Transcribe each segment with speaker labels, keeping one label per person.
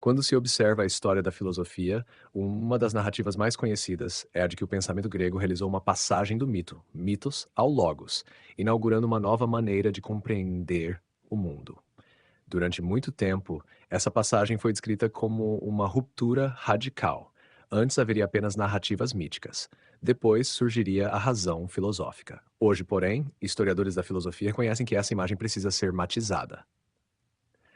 Speaker 1: Quando se observa a história da filosofia, uma das narrativas mais conhecidas é a de que o pensamento grego realizou uma passagem do mito, mitos, ao logos, inaugurando uma nova maneira de compreender o mundo. Durante muito tempo, essa passagem foi descrita como uma ruptura radical. Antes haveria apenas narrativas míticas. Depois surgiria a razão filosófica. Hoje, porém, historiadores da filosofia reconhecem que essa imagem precisa ser matizada.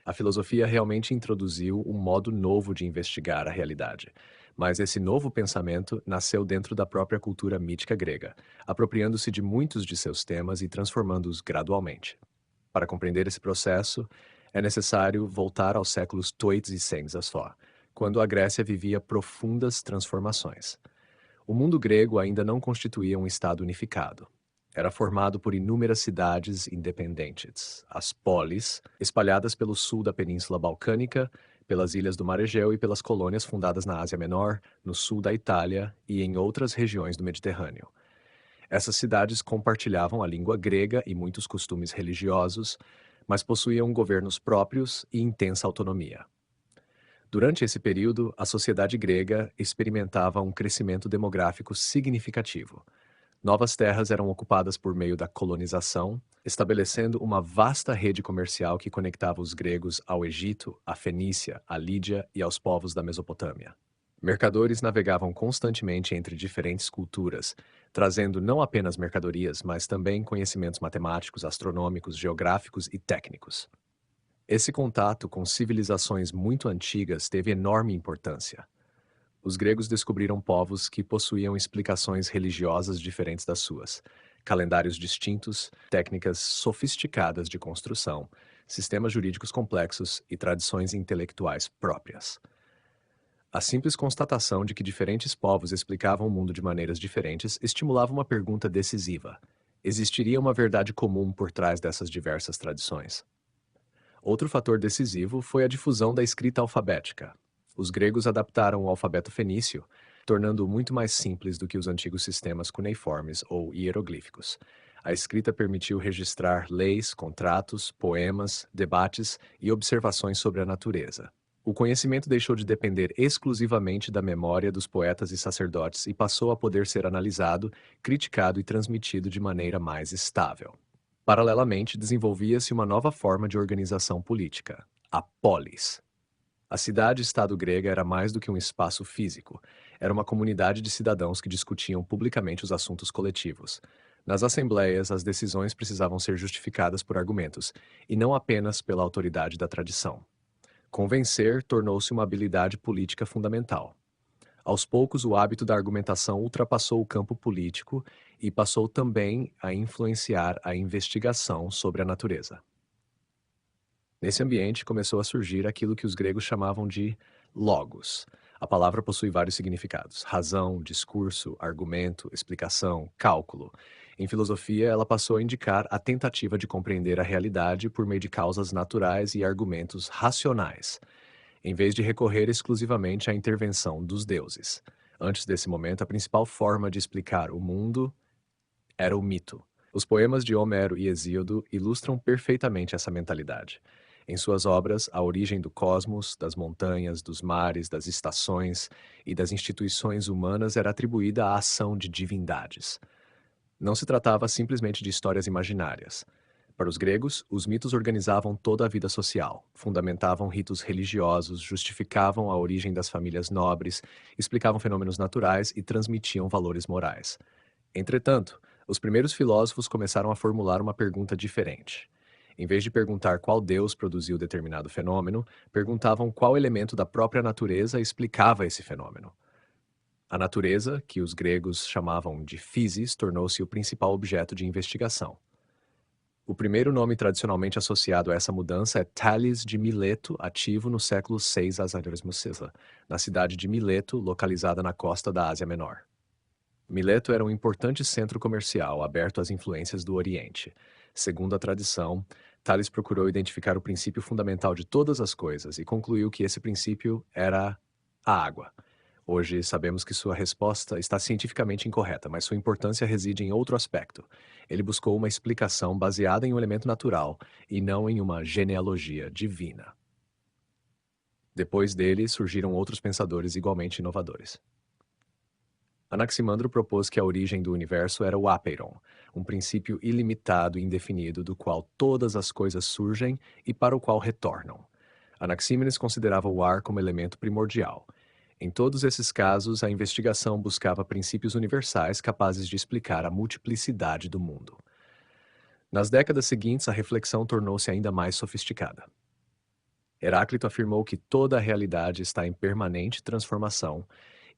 Speaker 1: A filosofia realmente introduziu um modo novo de investigar a realidade. Mas esse novo pensamento nasceu dentro da própria cultura mítica grega, apropriando-se de muitos de seus temas e transformando-os gradualmente. Para compreender esse processo, é necessário voltar aos séculos 2 e 6 só, quando a Grécia vivia profundas transformações. O mundo grego ainda não constituía um estado unificado. Era formado por inúmeras cidades independentes, as polis, espalhadas pelo sul da Península Balcânica, pelas ilhas do Mar Egeu e pelas colônias fundadas na Ásia Menor, no sul da Itália e em outras regiões do Mediterrâneo. Essas cidades compartilhavam a língua grega e muitos costumes religiosos, mas possuíam governos próprios e intensa autonomia. Durante esse período, a sociedade grega experimentava um crescimento demográfico significativo. Novas terras eram ocupadas por meio da colonização, estabelecendo uma vasta rede comercial que conectava os gregos ao Egito, à Fenícia, à Lídia e aos povos da Mesopotâmia. Mercadores navegavam constantemente entre diferentes culturas, trazendo não apenas mercadorias, mas também conhecimentos matemáticos, astronômicos, geográficos e técnicos. Esse contato com civilizações muito antigas teve enorme importância. Os gregos descobriram povos que possuíam explicações religiosas diferentes das suas, calendários distintos, técnicas sofisticadas de construção, sistemas jurídicos complexos e tradições intelectuais próprias. A simples constatação de que diferentes povos explicavam o mundo de maneiras diferentes estimulava uma pergunta decisiva: existiria uma verdade comum por trás dessas diversas tradições? Outro fator decisivo foi a difusão da escrita alfabética. Os gregos adaptaram o alfabeto fenício, tornando-o muito mais simples do que os antigos sistemas cuneiformes ou hieroglíficos. A escrita permitiu registrar leis, contratos, poemas, debates e observações sobre a natureza. O conhecimento deixou de depender exclusivamente da memória dos poetas e sacerdotes e passou a poder ser analisado, criticado e transmitido de maneira mais estável. Paralelamente, desenvolvia-se uma nova forma de organização política, a polis. A cidade-estado grega era mais do que um espaço físico. Era uma comunidade de cidadãos que discutiam publicamente os assuntos coletivos. Nas assembleias, as decisões precisavam ser justificadas por argumentos, e não apenas pela autoridade da tradição. Convencer tornou-se uma habilidade política fundamental. Aos poucos, o hábito da argumentação ultrapassou o campo político e passou também a influenciar a investigação sobre a natureza. Nesse ambiente começou a surgir aquilo que os gregos chamavam de logos. A palavra possui vários significados: razão, discurso, argumento, explicação, cálculo. Em filosofia, ela passou a indicar a tentativa de compreender a realidade por meio de causas naturais e argumentos racionais, em vez de recorrer exclusivamente à intervenção dos deuses. Antes desse momento, a principal forma de explicar o mundo era o mito. Os poemas de Homero e Hesíodo ilustram perfeitamente essa mentalidade. Em suas obras, a origem do cosmos, das montanhas, dos mares, das estações e das instituições humanas era atribuída à ação de divindades. Não se tratava simplesmente de histórias imaginárias. Para os gregos, os mitos organizavam toda a vida social, fundamentavam ritos religiosos, justificavam a origem das famílias nobres, explicavam fenômenos naturais e transmitiam valores morais. Entretanto, os primeiros filósofos começaram a formular uma pergunta diferente. Em vez de perguntar qual Deus produziu determinado fenômeno, perguntavam qual elemento da própria natureza explicava esse fenômeno. A natureza, que os gregos chamavam de physis, tornou-se o principal objeto de investigação. O primeiro nome tradicionalmente associado a essa mudança é Tales de Mileto, ativo no século 6 a.C., na cidade de Mileto, localizada na costa da Ásia Menor. Mileto era um importante centro comercial aberto às influências do Oriente. Segundo a tradição, Tales procurou identificar o princípio fundamental de todas as coisas e concluiu que esse princípio era a água. Hoje sabemos que sua resposta está cientificamente incorreta, mas sua importância reside em outro aspecto. Ele buscou uma explicação baseada em um elemento natural e não em uma genealogia divina. Depois dele, surgiram outros pensadores igualmente inovadores. Anaximandro propôs que a origem do universo era o apeiron, um princípio ilimitado e indefinido do qual todas as coisas surgem e para o qual retornam. Anaxímenes considerava o ar como elemento primordial. Em todos esses casos, a investigação buscava princípios universais capazes de explicar a multiplicidade do mundo. Nas décadas seguintes, a reflexão tornou-se ainda mais sofisticada. Heráclito afirmou que toda a realidade está em permanente transformação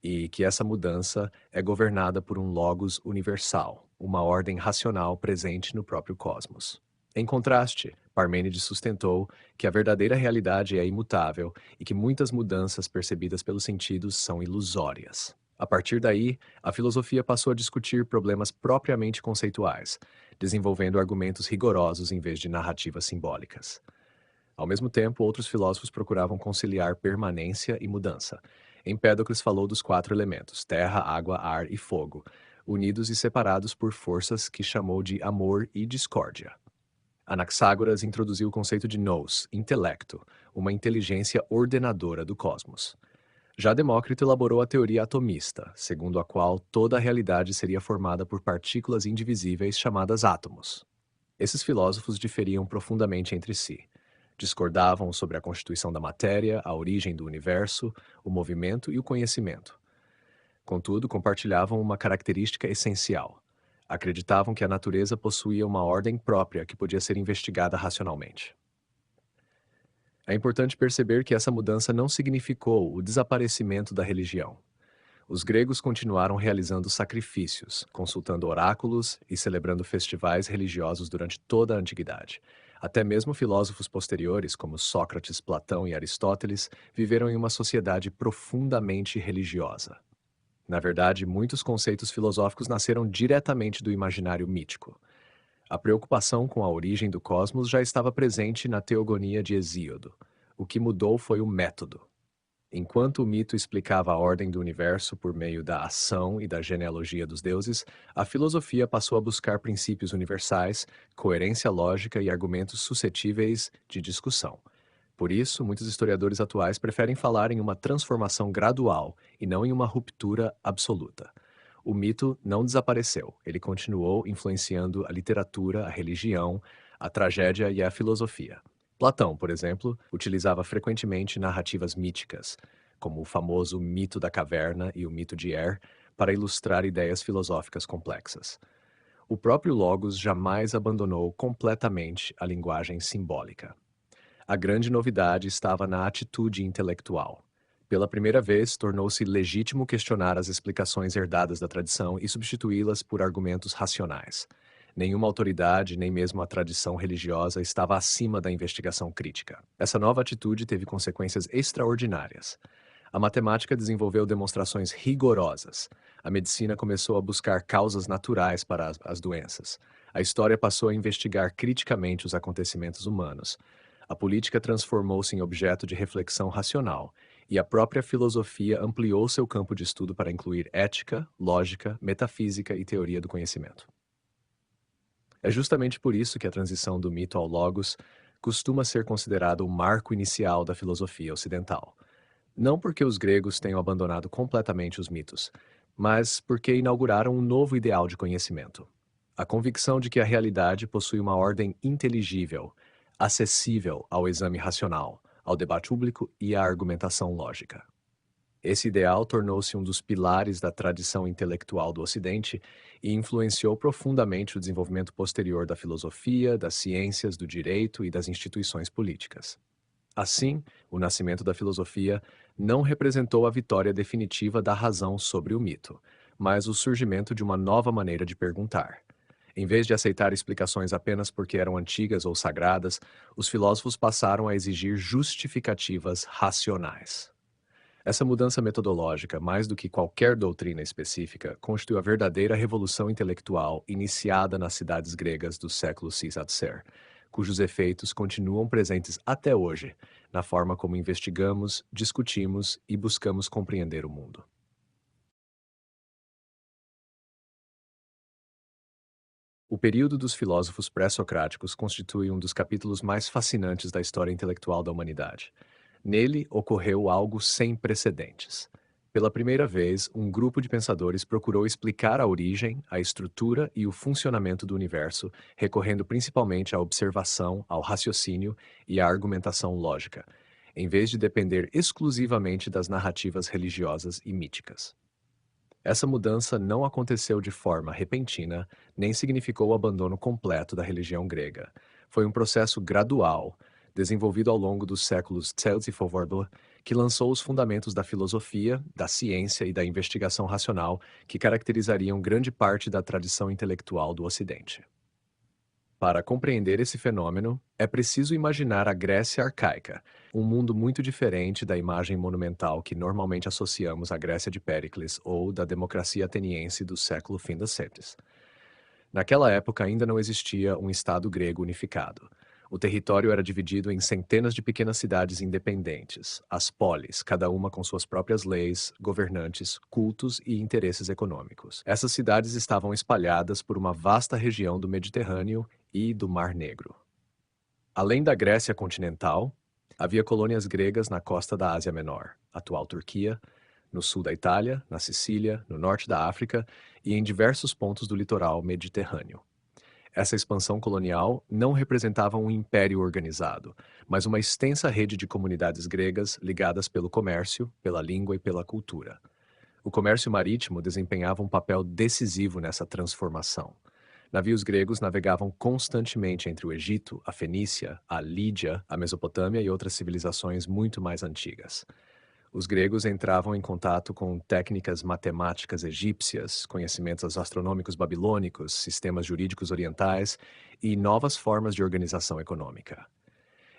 Speaker 1: e que essa mudança é governada por um logos universal, uma ordem racional presente no próprio cosmos. Em contraste, Parmênides sustentou que a verdadeira realidade é imutável e que muitas mudanças percebidas pelos sentidos são ilusórias. A partir daí, a filosofia passou a discutir problemas propriamente conceituais, desenvolvendo argumentos rigorosos em vez de narrativas simbólicas. Ao mesmo tempo, outros filósofos procuravam conciliar permanência e mudança. Empédocles falou dos quatro elementos, terra, água, ar e fogo, unidos e separados por forças que chamou de amor e discórdia. Anaxágoras introduziu o conceito de nous, intelecto, uma inteligência ordenadora do cosmos. Já Demócrito elaborou a teoria atomista, segundo a qual toda a realidade seria formada por partículas indivisíveis chamadas átomos. Esses filósofos diferiam profundamente entre si. Discordavam sobre a constituição da matéria, a origem do universo, o movimento e o conhecimento. Contudo, compartilhavam uma característica essencial. Acreditavam que a natureza possuía uma ordem própria que podia ser investigada racionalmente. É importante perceber que essa mudança não significou o desaparecimento da religião. Os gregos continuaram realizando sacrifícios, consultando oráculos e celebrando festivais religiosos durante toda a antiguidade. Até mesmo filósofos posteriores, como Sócrates, Platão e Aristóteles, viveram em uma sociedade profundamente religiosa. Na verdade, muitos conceitos filosóficos nasceram diretamente do imaginário mítico. A preocupação com a origem do cosmos já estava presente na Teogonia de Hesíodo. O que mudou foi o método. Enquanto o mito explicava a ordem do universo por meio da ação e da genealogia dos deuses, a filosofia passou a buscar princípios universais, coerência lógica e argumentos suscetíveis de discussão. Por isso, muitos historiadores atuais preferem falar em uma transformação gradual e não em uma ruptura absoluta. O mito não desapareceu, ele continuou influenciando a literatura, a religião, a tragédia e a filosofia. Platão, por exemplo, utilizava frequentemente narrativas míticas, como o famoso mito da caverna e o mito de Er, para ilustrar ideias filosóficas complexas. O próprio Logos jamais abandonou completamente a linguagem simbólica. A grande novidade estava na atitude intelectual. Pela primeira vez, tornou-se legítimo questionar as explicações herdadas da tradição e substituí-las por argumentos racionais. Nenhuma autoridade, nem mesmo a tradição religiosa, estava acima da investigação crítica. Essa nova atitude teve consequências extraordinárias. A matemática desenvolveu demonstrações rigorosas. A medicina começou a buscar causas naturais para as doenças. A história passou a investigar criticamente os acontecimentos humanos. A política transformou-se em objeto de reflexão racional, e a própria filosofia ampliou seu campo de estudo para incluir ética, lógica, metafísica e teoria do conhecimento. É justamente por isso que a transição do mito ao logos costuma ser considerada o marco inicial da filosofia ocidental. Não porque os gregos tenham abandonado completamente os mitos, mas porque inauguraram um novo ideal de conhecimento. A convicção de que a realidade possui uma ordem inteligível, acessível ao exame racional, ao debate público e à argumentação lógica. Esse ideal tornou-se um dos pilares da tradição intelectual do Ocidente e influenciou profundamente o desenvolvimento posterior da filosofia, das ciências, do direito e das instituições políticas. Assim, o nascimento da filosofia não representou a vitória definitiva da razão sobre o mito, mas o surgimento de uma nova maneira de perguntar. Em vez de aceitar explicações apenas porque eram antigas ou sagradas, os filósofos passaram a exigir justificativas racionais. Essa mudança metodológica, mais do que qualquer doutrina específica, constituiu a verdadeira revolução intelectual iniciada nas cidades gregas do século Cis-Ser, cujos efeitos continuam presentes até hoje na forma como investigamos, discutimos e buscamos compreender o mundo. O período dos filósofos pré-socráticos constitui um dos capítulos mais fascinantes da história intelectual da humanidade. Nele ocorreu algo sem precedentes. Pela primeira vez, um grupo de pensadores procurou explicar a origem, a estrutura e o funcionamento do universo, recorrendo principalmente à observação, ao raciocínio e à argumentação lógica, em vez de depender exclusivamente das narrativas religiosas e míticas. Essa mudança não aconteceu de forma repentina, nem significou o abandono completo da religião grega. Foi um processo gradual, desenvolvido ao longo dos séculos Celsiforvordor, que lançou os fundamentos da filosofia, da ciência e da investigação racional que caracterizariam grande parte da tradição intelectual do Ocidente. Para compreender esse fenômeno, é preciso imaginar a Grécia arcaica, um mundo muito diferente da imagem monumental que normalmente associamos à Grécia de Péricles ou da democracia ateniense do século fim das Cetes. Naquela época ainda não existia um Estado grego unificado. O território era dividido em centenas de pequenas cidades independentes, as polis, cada uma com suas próprias leis, governantes, cultos e interesses econômicos. Essas cidades estavam espalhadas por uma vasta região do Mediterrâneo e do Mar Negro. Além da Grécia continental, havia colônias gregas na costa da Ásia Menor, atual Turquia, no sul da Itália, na Sicília, no norte da África e em diversos pontos do litoral mediterrâneo. Essa expansão colonial não representava um império organizado, mas uma extensa rede de comunidades gregas ligadas pelo comércio, pela língua e pela cultura. O comércio marítimo desempenhava um papel decisivo nessa transformação. Navios gregos navegavam constantemente entre o Egito, a Fenícia, a Lídia, a Mesopotâmia e outras civilizações muito mais antigas. Os gregos entravam em contato com técnicas matemáticas egípcias, conhecimentos astronômicos babilônicos, sistemas jurídicos orientais e novas formas de organização econômica.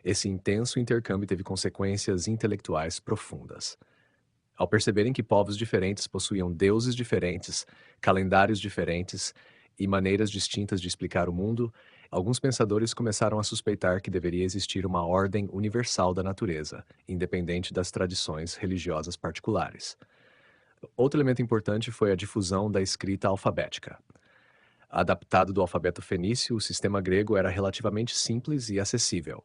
Speaker 1: Esse intenso intercâmbio teve consequências intelectuais profundas. Ao perceberem que povos diferentes possuíam deuses diferentes, calendários diferentes e maneiras distintas de explicar o mundo, alguns pensadores começaram a suspeitar que deveria existir uma ordem universal da natureza, independente das tradições religiosas particulares. Outro elemento importante foi a difusão da escrita alfabética. Adaptado do alfabeto fenício, o sistema grego era relativamente simples e acessível.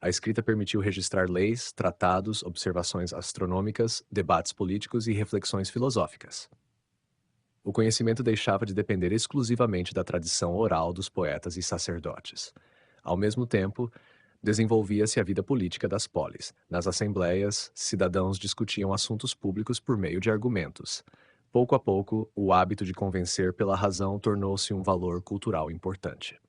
Speaker 1: A escrita permitiu registrar leis, tratados, observações astronômicas, debates políticos e reflexões filosóficas. O conhecimento deixava de depender exclusivamente da tradição oral dos poetas e sacerdotes. Ao mesmo tempo, desenvolvia-se a vida política das polis. Nas assembleias, cidadãos discutiam assuntos públicos por meio de argumentos. Pouco a pouco, o hábito de convencer pela razão tornou-se um valor cultural importante.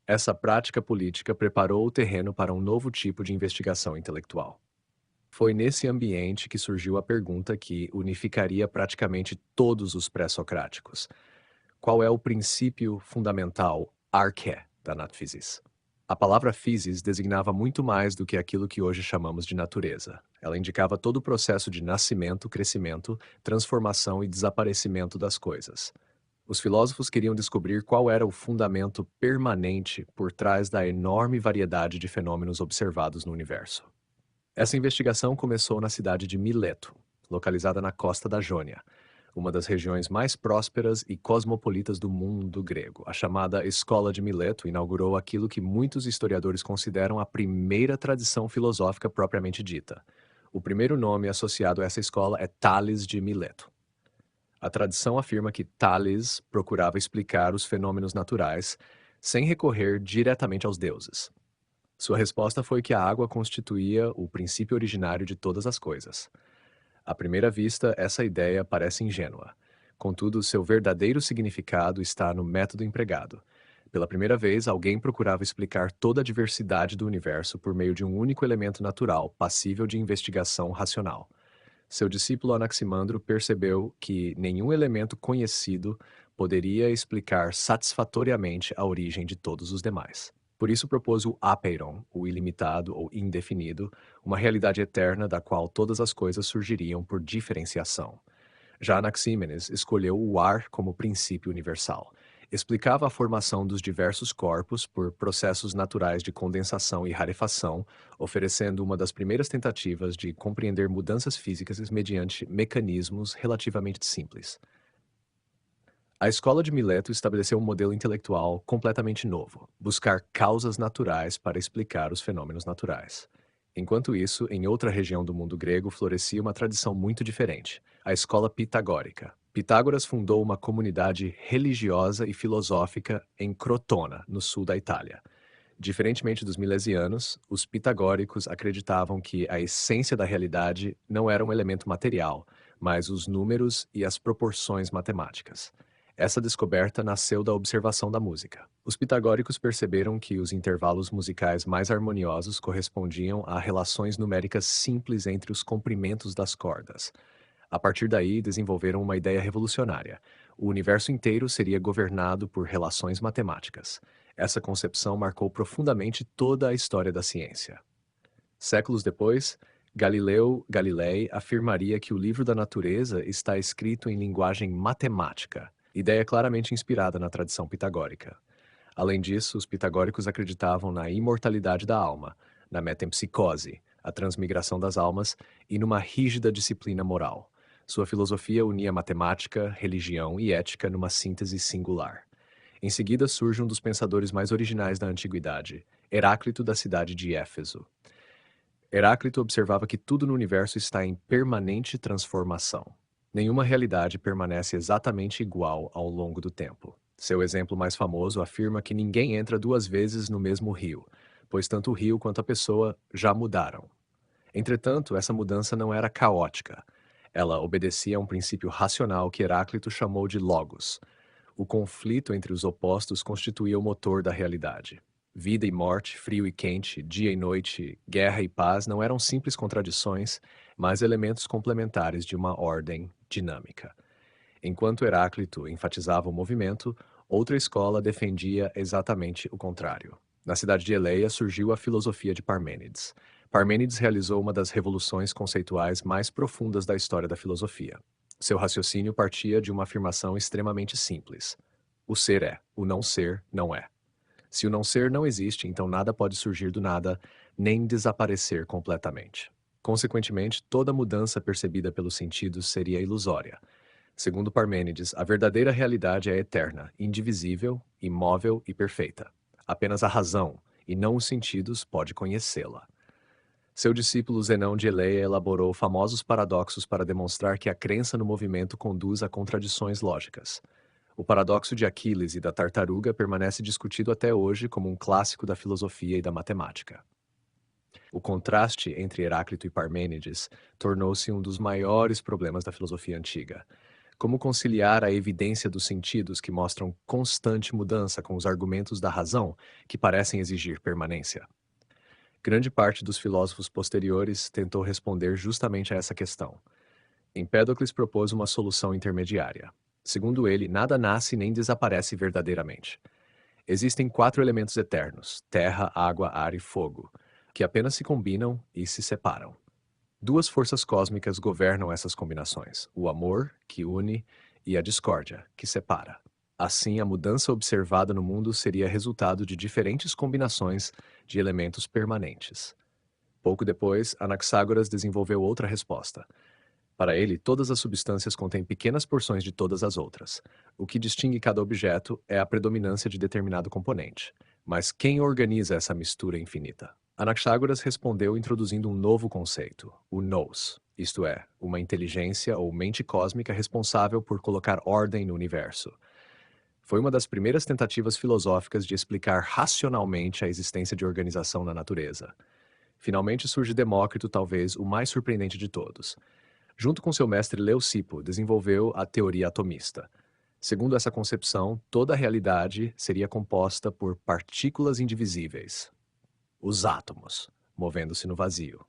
Speaker 1: Essa prática política preparou o terreno para um novo tipo de investigação intelectual. Foi nesse ambiente que surgiu a pergunta que unificaria praticamente todos os pré-socráticos. Qual é o princípio fundamental, arché, da Natphysis? A palavra physis designava muito mais do que aquilo que hoje chamamos de natureza. Ela indicava todo o processo de nascimento, crescimento, transformação e desaparecimento das coisas. Os filósofos queriam descobrir qual era o fundamento permanente por trás da enorme variedade de fenômenos observados no universo. Essa investigação começou na cidade de Mileto, localizada na costa da Jônia, uma das regiões mais prósperas e cosmopolitas do mundo grego. A chamada Escola de Mileto inaugurou aquilo que muitos historiadores consideram a primeira tradição filosófica propriamente dita. O primeiro nome associado a essa escola é Tales de Mileto. A tradição afirma que Tales procurava explicar os fenômenos naturais sem recorrer diretamente aos deuses. Sua resposta foi que a água constituía o princípio originário de todas as coisas. À primeira vista, essa ideia parece ingênua. Contudo, seu verdadeiro significado está no método empregado. Pela primeira vez, alguém procurava explicar toda a diversidade do universo por meio de um único elemento natural, passível de investigação racional. Seu discípulo Anaximandro percebeu que nenhum elemento conhecido poderia explicar satisfatoriamente a origem de todos os demais. Por isso propôs o apeiron, o ilimitado ou indefinido, uma realidade eterna da qual todas as coisas surgiriam por diferenciação. Já Anaxímenes escolheu o ar como princípio universal. Explicava a formação dos diversos corpos por processos naturais de condensação e rarefação, oferecendo uma das primeiras tentativas de compreender mudanças físicas mediante mecanismos relativamente simples. A escola de Mileto estabeleceu um modelo intelectual completamente novo: buscar causas naturais para explicar os fenômenos naturais. Enquanto isso, em outra região do mundo grego florescia uma tradição muito diferente, a escola pitagórica. Pitágoras fundou uma comunidade religiosa e filosófica em Crotona, no sul da Itália. Diferentemente dos milesianos, os pitagóricos acreditavam que a essência da realidade não era um elemento material, mas os números e as proporções matemáticas. Essa descoberta nasceu da observação da música. Os pitagóricos perceberam que os intervalos musicais mais harmoniosos correspondiam a relações numéricas simples entre os comprimentos das cordas. A partir daí, desenvolveram uma ideia revolucionária. O universo inteiro seria governado por relações matemáticas. Essa concepção marcou profundamente toda a história da ciência. Séculos depois, Galileu Galilei afirmaria que o livro da natureza está escrito em linguagem matemática, ideia claramente inspirada na tradição pitagórica. Além disso, os pitagóricos acreditavam na imortalidade da alma, na metempsicose, a transmigração das almas, e numa rígida disciplina moral. Sua filosofia unia matemática, religião e ética numa síntese singular. Em seguida surge um dos pensadores mais originais da antiguidade, Heráclito da cidade de Éfeso. Heráclito observava que tudo no universo está em permanente transformação. Nenhuma realidade permanece exatamente igual ao longo do tempo. Seu exemplo mais famoso afirma que ninguém entra duas vezes no mesmo rio, pois tanto o rio quanto a pessoa já mudaram. Entretanto, essa mudança não era caótica. Ela obedecia a um princípio racional que Heráclito chamou de logos. O conflito entre os opostos constituía o motor da realidade. Vida e morte, frio e quente, dia e noite, guerra e paz não eram simples contradições, mas elementos complementares de uma ordem dinâmica. Enquanto Heráclito enfatizava o movimento, outra escola defendia exatamente o contrário. Na cidade de Eleia surgiu a filosofia de Parmênides. Parmênides realizou uma das revoluções conceituais mais profundas da história da filosofia. Seu raciocínio partia de uma afirmação extremamente simples: o ser é, o não ser não é. Se o não ser não existe, então nada pode surgir do nada, nem desaparecer completamente. Consequentemente, toda mudança percebida pelos sentidos seria ilusória. Segundo Parmênides, a verdadeira realidade é eterna, indivisível, imóvel e perfeita. Apenas a razão, e não os sentidos, pode conhecê-la. Seu discípulo Zenão de Eleia elaborou famosos paradoxos para demonstrar que a crença no movimento conduz a contradições lógicas. O paradoxo de Aquiles e da tartaruga permanece discutido até hoje como um clássico da filosofia e da matemática. O contraste entre Heráclito e Parmênides tornou-se um dos maiores problemas da filosofia antiga. Como conciliar a evidência dos sentidos que mostram constante mudança com os argumentos da razão que parecem exigir permanência? Grande parte dos filósofos posteriores tentou responder justamente a essa questão. Empédocles propôs uma solução intermediária. Segundo ele, nada nasce nem desaparece verdadeiramente. Existem quatro elementos eternos: terra, água, ar e fogo, que apenas se combinam e se separam. Duas forças cósmicas governam essas combinações: o amor, que une, e a discórdia, que separa. Assim, a mudança observada no mundo seria resultado de diferentes combinações de elementos permanentes. Pouco depois, Anaxágoras desenvolveu outra resposta. Para ele, todas as substâncias contêm pequenas porções de todas as outras. O que distingue cada objeto é a predominância de determinado componente. Mas quem organiza essa mistura infinita? Anaxágoras respondeu introduzindo um novo conceito, o nous, isto é, uma inteligência ou mente cósmica responsável por colocar ordem no universo. Foi uma das primeiras tentativas filosóficas de explicar racionalmente a existência de organização na natureza. Finalmente surge Demócrito, talvez o mais surpreendente de todos. Junto com seu mestre Leucipo, desenvolveu a teoria atomista. Segundo essa concepção, toda a realidade seria composta por partículas indivisíveis, os átomos, movendo-se no vazio.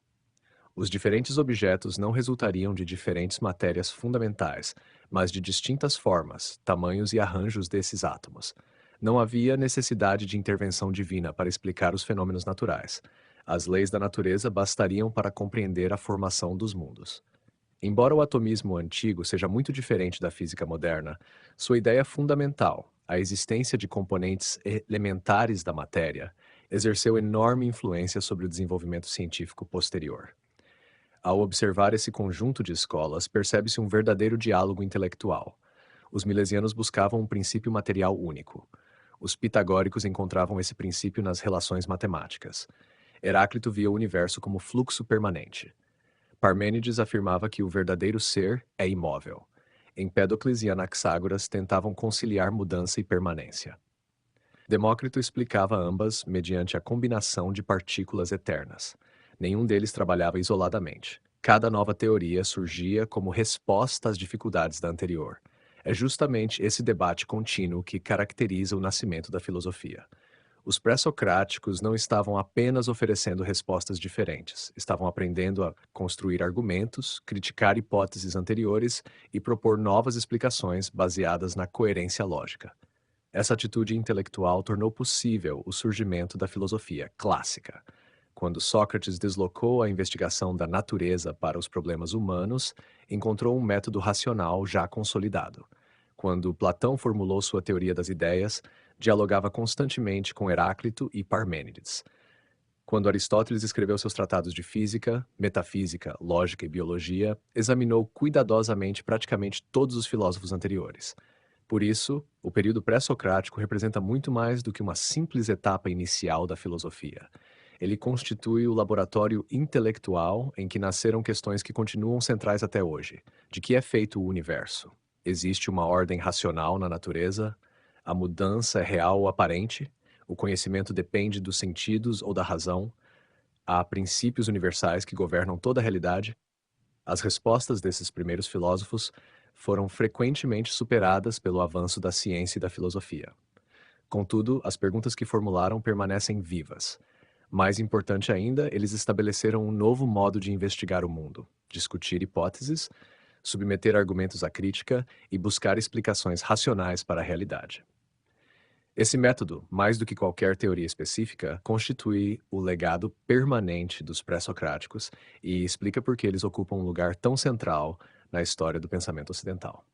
Speaker 1: Os diferentes objetos não resultariam de diferentes matérias fundamentais, mas de distintas formas, tamanhos e arranjos desses átomos. Não havia necessidade de intervenção divina para explicar os fenômenos naturais. As leis da natureza bastariam para compreender a formação dos mundos. Embora o atomismo antigo seja muito diferente da física moderna, sua ideia fundamental, a existência de componentes elementares da matéria, exerceu enorme influência sobre o desenvolvimento científico posterior. Ao observar esse conjunto de escolas, percebe-se um verdadeiro diálogo intelectual. Os milesianos buscavam um princípio material único. Os pitagóricos encontravam esse princípio nas relações matemáticas. Heráclito via o universo como fluxo permanente. Parmênides afirmava que o verdadeiro ser é imóvel. Empédocles e Anaxágoras tentavam conciliar mudança e permanência. Demócrito explicava ambas mediante a combinação de partículas eternas. Nenhum deles trabalhava isoladamente. Cada nova teoria surgia como resposta às dificuldades da anterior. É justamente esse debate contínuo que caracteriza o nascimento da filosofia. Os pré-socráticos não estavam apenas oferecendo respostas diferentes, estavam aprendendo a construir argumentos, criticar hipóteses anteriores e propor novas explicações baseadas na coerência lógica. Essa atitude intelectual tornou possível o surgimento da filosofia clássica. Quando Sócrates deslocou a investigação da natureza para os problemas humanos, encontrou um método racional já consolidado. Quando Platão formulou sua teoria das ideias, dialogava constantemente com Heráclito e Parmênides. Quando Aristóteles escreveu seus tratados de física, metafísica, lógica e biologia, examinou cuidadosamente praticamente todos os filósofos anteriores. Por isso, o período pré-socrático representa muito mais do que uma simples etapa inicial da filosofia. Ele constitui o laboratório intelectual em que nasceram questões que continuam centrais até hoje. De que é feito o universo? Existe uma ordem racional na natureza? A mudança é real ou aparente? O conhecimento depende dos sentidos ou da razão? Há princípios universais que governam toda a realidade? As respostas desses primeiros filósofos foram frequentemente superadas pelo avanço da ciência e da filosofia. Contudo, as perguntas que formularam permanecem vivas. Mais importante ainda, eles estabeleceram um novo modo de investigar o mundo, discutir hipóteses, submeter argumentos à crítica e buscar explicações racionais para a realidade. Esse método, mais do que qualquer teoria específica, constitui o legado permanente dos pré-socráticos e explica por que eles ocupam um lugar tão central na história do pensamento ocidental.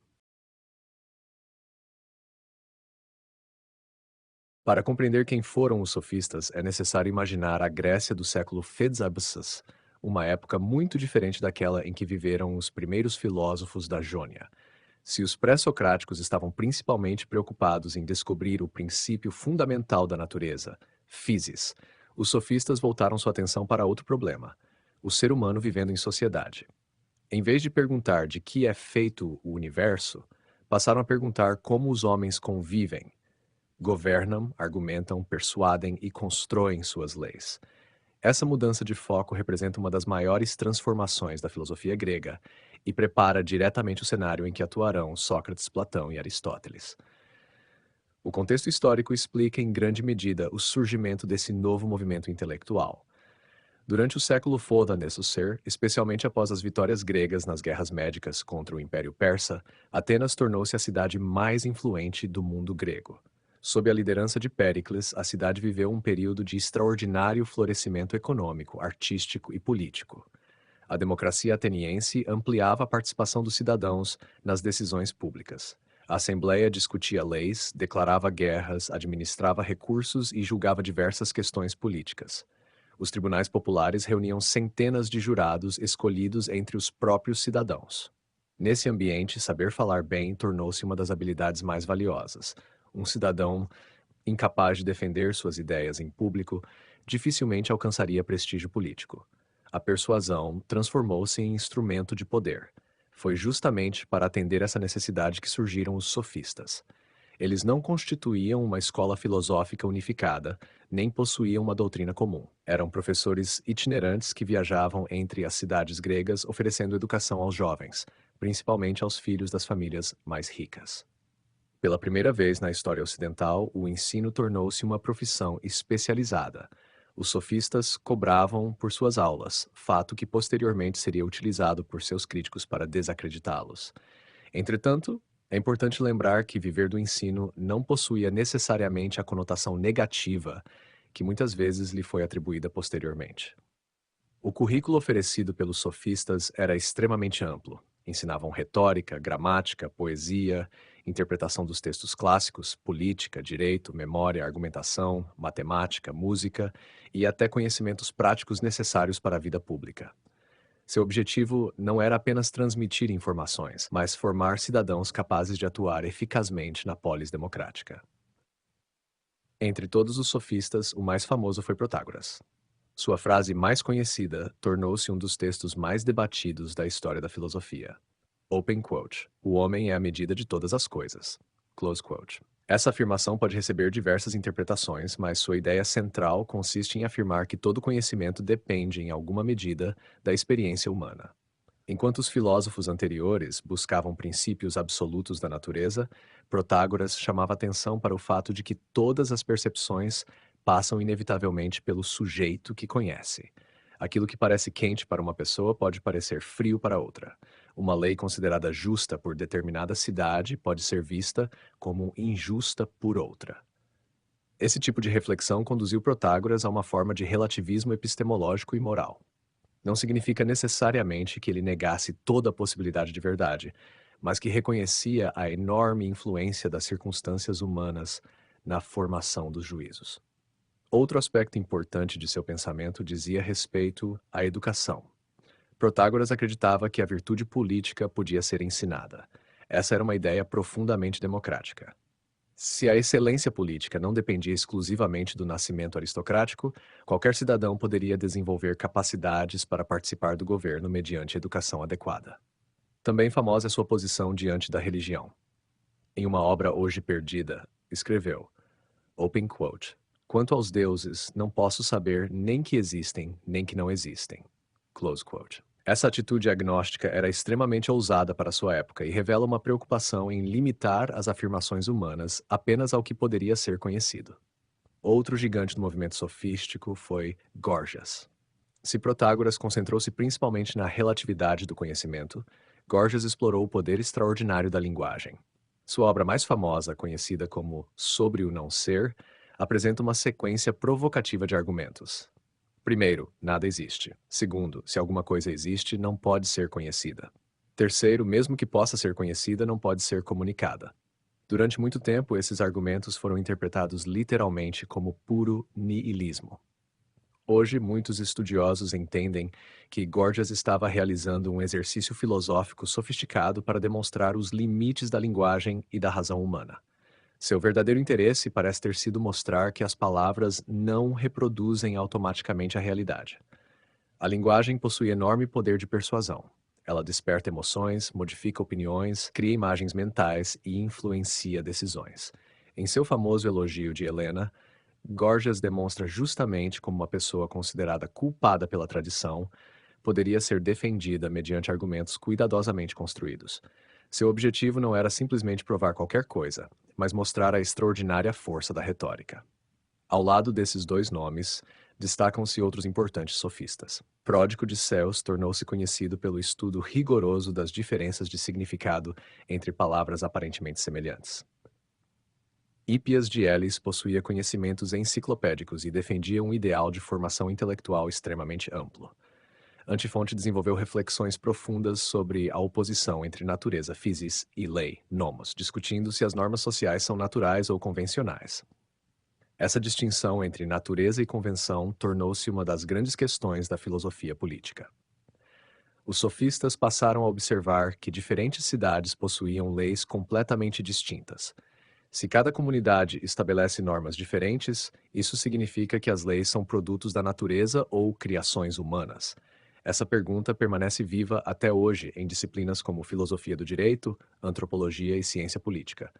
Speaker 1: Para compreender quem foram os sofistas, é necessário imaginar a Grécia do século Phaedrus, uma época muito diferente daquela em que viveram os primeiros filósofos da Jônia. Se os pré-socráticos estavam principalmente preocupados em descobrir o princípio fundamental da natureza, physis, os sofistas voltaram sua atenção para outro problema: o ser humano vivendo em sociedade. Em vez de perguntar de que é feito o universo, passaram a perguntar como os homens convivem, governam, argumentam, persuadem e constroem suas leis. Essa mudança de foco representa uma das maiores transformações da filosofia grega e prepara diretamente o cenário em que atuarão Sócrates, Platão e Aristóteles. O contexto histórico explica em grande medida o surgimento desse novo movimento intelectual. Durante o século Foda-Nessucer, especialmente após as vitórias gregas nas guerras médicas contra o Império Persa, Atenas tornou-se a cidade mais influente do mundo grego. Sob a liderança de Péricles, a cidade viveu um período de extraordinário florescimento econômico, artístico e político. A democracia ateniense ampliava a participação dos cidadãos nas decisões públicas. A Assembleia discutia leis, declarava guerras, administrava recursos e julgava diversas questões políticas. Os tribunais populares reuniam centenas de jurados escolhidos entre os próprios cidadãos. Nesse ambiente, saber falar bem tornou-se uma das habilidades mais valiosas. Um cidadão incapaz de defender suas ideias em público dificilmente alcançaria prestígio político. A persuasão transformou-se em instrumento de poder. Foi justamente para atender essa necessidade que surgiram os sofistas. Eles não constituíam uma escola filosófica unificada, nem possuíam uma doutrina comum. Eram professores itinerantes que viajavam entre as cidades gregas oferecendo educação aos jovens, principalmente aos filhos das famílias mais ricas. Pela primeira vez na história ocidental, o ensino tornou-se uma profissão especializada. Os sofistas cobravam por suas aulas, fato que posteriormente seria utilizado por seus críticos para desacreditá-los. Entretanto, é importante lembrar que viver do ensino não possuía necessariamente a conotação negativa que muitas vezes lhe foi atribuída posteriormente. O currículo oferecido pelos sofistas era extremamente amplo. Ensinavam retórica, gramática, poesia, interpretação dos textos clássicos, política, direito, memória, argumentação, matemática, música e até conhecimentos práticos necessários para a vida pública. Seu objetivo não era apenas transmitir informações, mas formar cidadãos capazes de atuar eficazmente na polis democrática. Entre todos os sofistas, o mais famoso foi Protágoras. Sua frase mais conhecida tornou-se um dos textos mais debatidos da história da filosofia. Open quote. O homem é a medida de todas as coisas. Close quote. Essa afirmação pode receber diversas interpretações, mas sua ideia central consiste em afirmar que todo conhecimento depende, em alguma medida, da experiência humana. Enquanto os filósofos anteriores buscavam princípios absolutos da natureza, Protágoras chamava atenção para o fato de que todas as percepções passam inevitavelmente pelo sujeito que conhece. Aquilo que parece quente para uma pessoa pode parecer frio para outra. Uma lei considerada justa por determinada cidade pode ser vista como injusta por outra. Esse tipo de reflexão conduziu Protágoras a uma forma de relativismo epistemológico e moral. Não significa necessariamente que ele negasse toda a possibilidade de verdade, mas que reconhecia a enorme influência das circunstâncias humanas na formação dos juízos. Outro aspecto importante de seu pensamento dizia respeito à educação. Protágoras acreditava que a virtude política podia ser ensinada. Essa era uma ideia profundamente democrática. Se a excelência política não dependia exclusivamente do nascimento aristocrático, qualquer cidadão poderia desenvolver capacidades para participar do governo mediante educação adequada. Também famosa é sua posição diante da religião. Em uma obra hoje perdida, escreveu, open quote, quanto aos deuses, não posso saber nem que existem, nem que não existem. Close quote. Essa atitude agnóstica era extremamente ousada para sua época e revela uma preocupação em limitar as afirmações humanas apenas ao que poderia ser conhecido. Outro gigante do movimento sofístico foi Gorgias. Se Protágoras concentrou-se principalmente na relatividade do conhecimento, Gorgias explorou o poder extraordinário da linguagem. Sua obra mais famosa, conhecida como Sobre o Não Ser, apresenta uma sequência provocativa de argumentos. Primeiro, nada existe. Segundo, se alguma coisa existe, não pode ser conhecida. Terceiro, mesmo que possa ser conhecida, não pode ser comunicada. Durante muito tempo, esses argumentos foram interpretados literalmente como puro niilismo. Hoje, muitos estudiosos entendem que Gorgias estava realizando um exercício filosófico sofisticado para demonstrar os limites da linguagem e da razão humana. Seu verdadeiro interesse parece ter sido mostrar que as palavras não reproduzem automaticamente a realidade. A linguagem possui enorme poder de persuasão. Ela desperta emoções, modifica opiniões, cria imagens mentais e influencia decisões. Em seu famoso elogio de Helena, Gorgias demonstra justamente como uma pessoa considerada culpada pela tradição poderia ser defendida mediante argumentos cuidadosamente construídos. Seu objetivo não era simplesmente provar qualquer coisa, mas mostrar a extraordinária força da retórica. Ao lado desses dois nomes, destacam-se outros importantes sofistas. Pródico de Céus tornou-se conhecido pelo estudo rigoroso das diferenças de significado entre palavras aparentemente semelhantes. Hípias de Elis possuía conhecimentos enciclopédicos e defendia um ideal de formação intelectual extremamente amplo. Antifonte desenvolveu reflexões profundas sobre a oposição entre natureza, physis, e lei, nomos, discutindo se as normas sociais são naturais ou convencionais. Essa distinção entre natureza e convenção tornou-se uma das grandes questões da filosofia política. Os sofistas passaram a observar que diferentes cidades possuíam leis completamente distintas. Se cada comunidade estabelece normas diferentes, isso significa que as leis são produtos da natureza ou criações humanas. Essa pergunta permanece viva até hoje em disciplinas como filosofia do direito, antropologia e ciência política.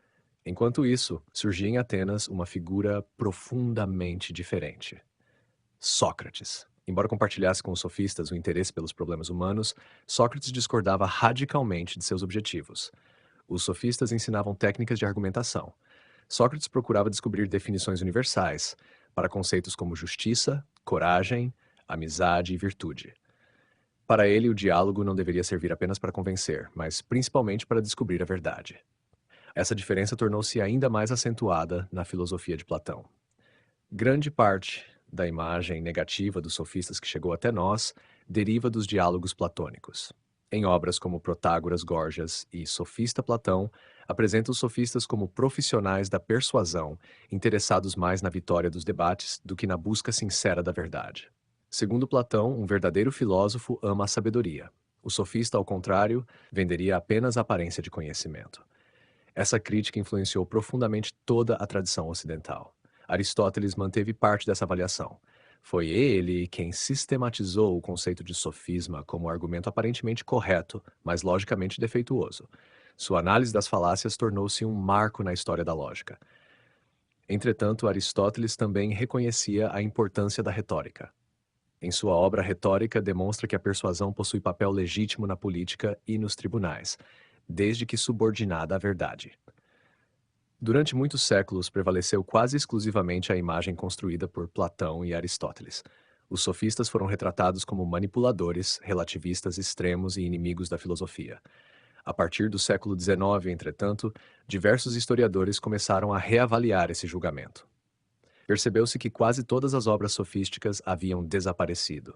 Speaker 1: Enquanto isso, surgia em Atenas uma figura profundamente diferente: Sócrates. Embora compartilhasse com os sofistas o interesse pelos problemas humanos, Sócrates discordava radicalmente de seus objetivos. Os sofistas ensinavam técnicas de argumentação. Sócrates procurava descobrir definições universais para conceitos como justiça, coragem, amizade e virtude. Para ele, o diálogo não deveria servir apenas para convencer, mas principalmente para descobrir a verdade. Essa diferença tornou-se ainda mais acentuada na filosofia de Platão. Grande parte da imagem negativa dos sofistas que chegou até nós deriva dos diálogos platônicos. Em obras como Protágoras, Gorgias e Sofista Platão, apresenta os sofistas como profissionais da persuasão, interessados mais na vitória dos debates do que na busca sincera da verdade. Segundo Platão, um verdadeiro filósofo ama a sabedoria. O sofista, ao contrário, venderia apenas a aparência de conhecimento. Essa crítica influenciou profundamente toda a tradição ocidental. Aristóteles manteve parte dessa avaliação. Foi ele quem sistematizou o conceito de sofisma como argumento aparentemente correto, mas logicamente defeituoso. Sua análise das falácias tornou-se um marco na história da lógica. Entretanto, Aristóteles também reconhecia a importância da retórica. Em sua obra Retórica, demonstra que a persuasão possui papel legítimo na política e nos tribunais, desde que subordinada à verdade. Durante muitos séculos prevaleceu quase exclusivamente a imagem construída por Platão e Aristóteles. Os sofistas foram retratados como manipuladores, relativistas extremos e inimigos da filosofia. A partir do século XIX, entretanto, diversos historiadores começaram a reavaliar esse julgamento. Percebeu-se que quase todas as obras sofísticas haviam desaparecido.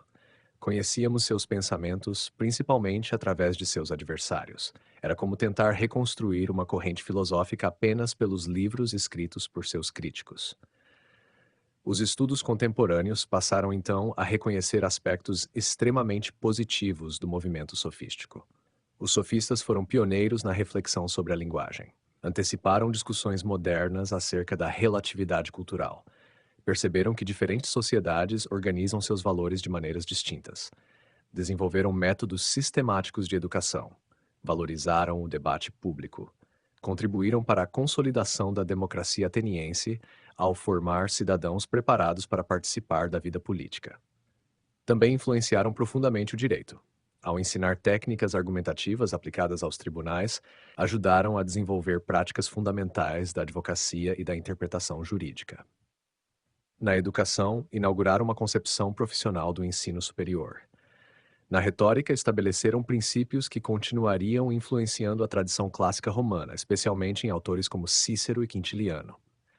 Speaker 1: Conhecíamos seus pensamentos principalmente através de seus adversários. Era como tentar reconstruir uma corrente filosófica apenas pelos livros escritos por seus críticos. Os estudos contemporâneos passaram então a reconhecer aspectos extremamente positivos do movimento sofístico. Os sofistas foram pioneiros na reflexão sobre a linguagem. Anteciparam discussões modernas acerca da relatividade cultural. Perceberam que diferentes sociedades organizam seus valores de maneiras distintas. Desenvolveram métodos sistemáticos de educação. Valorizaram o debate público. Contribuíram para a consolidação da democracia ateniense ao formar cidadãos preparados para participar da vida política. Também influenciaram profundamente o direito. Ao ensinar técnicas argumentativas aplicadas aos tribunais, ajudaram a desenvolver práticas fundamentais da advocacia e da interpretação jurídica. Na educação, inauguraram uma concepção profissional do ensino superior. Na retórica, estabeleceram princípios que continuariam influenciando a tradição clássica romana, especialmente em autores como Cícero e Quintiliano.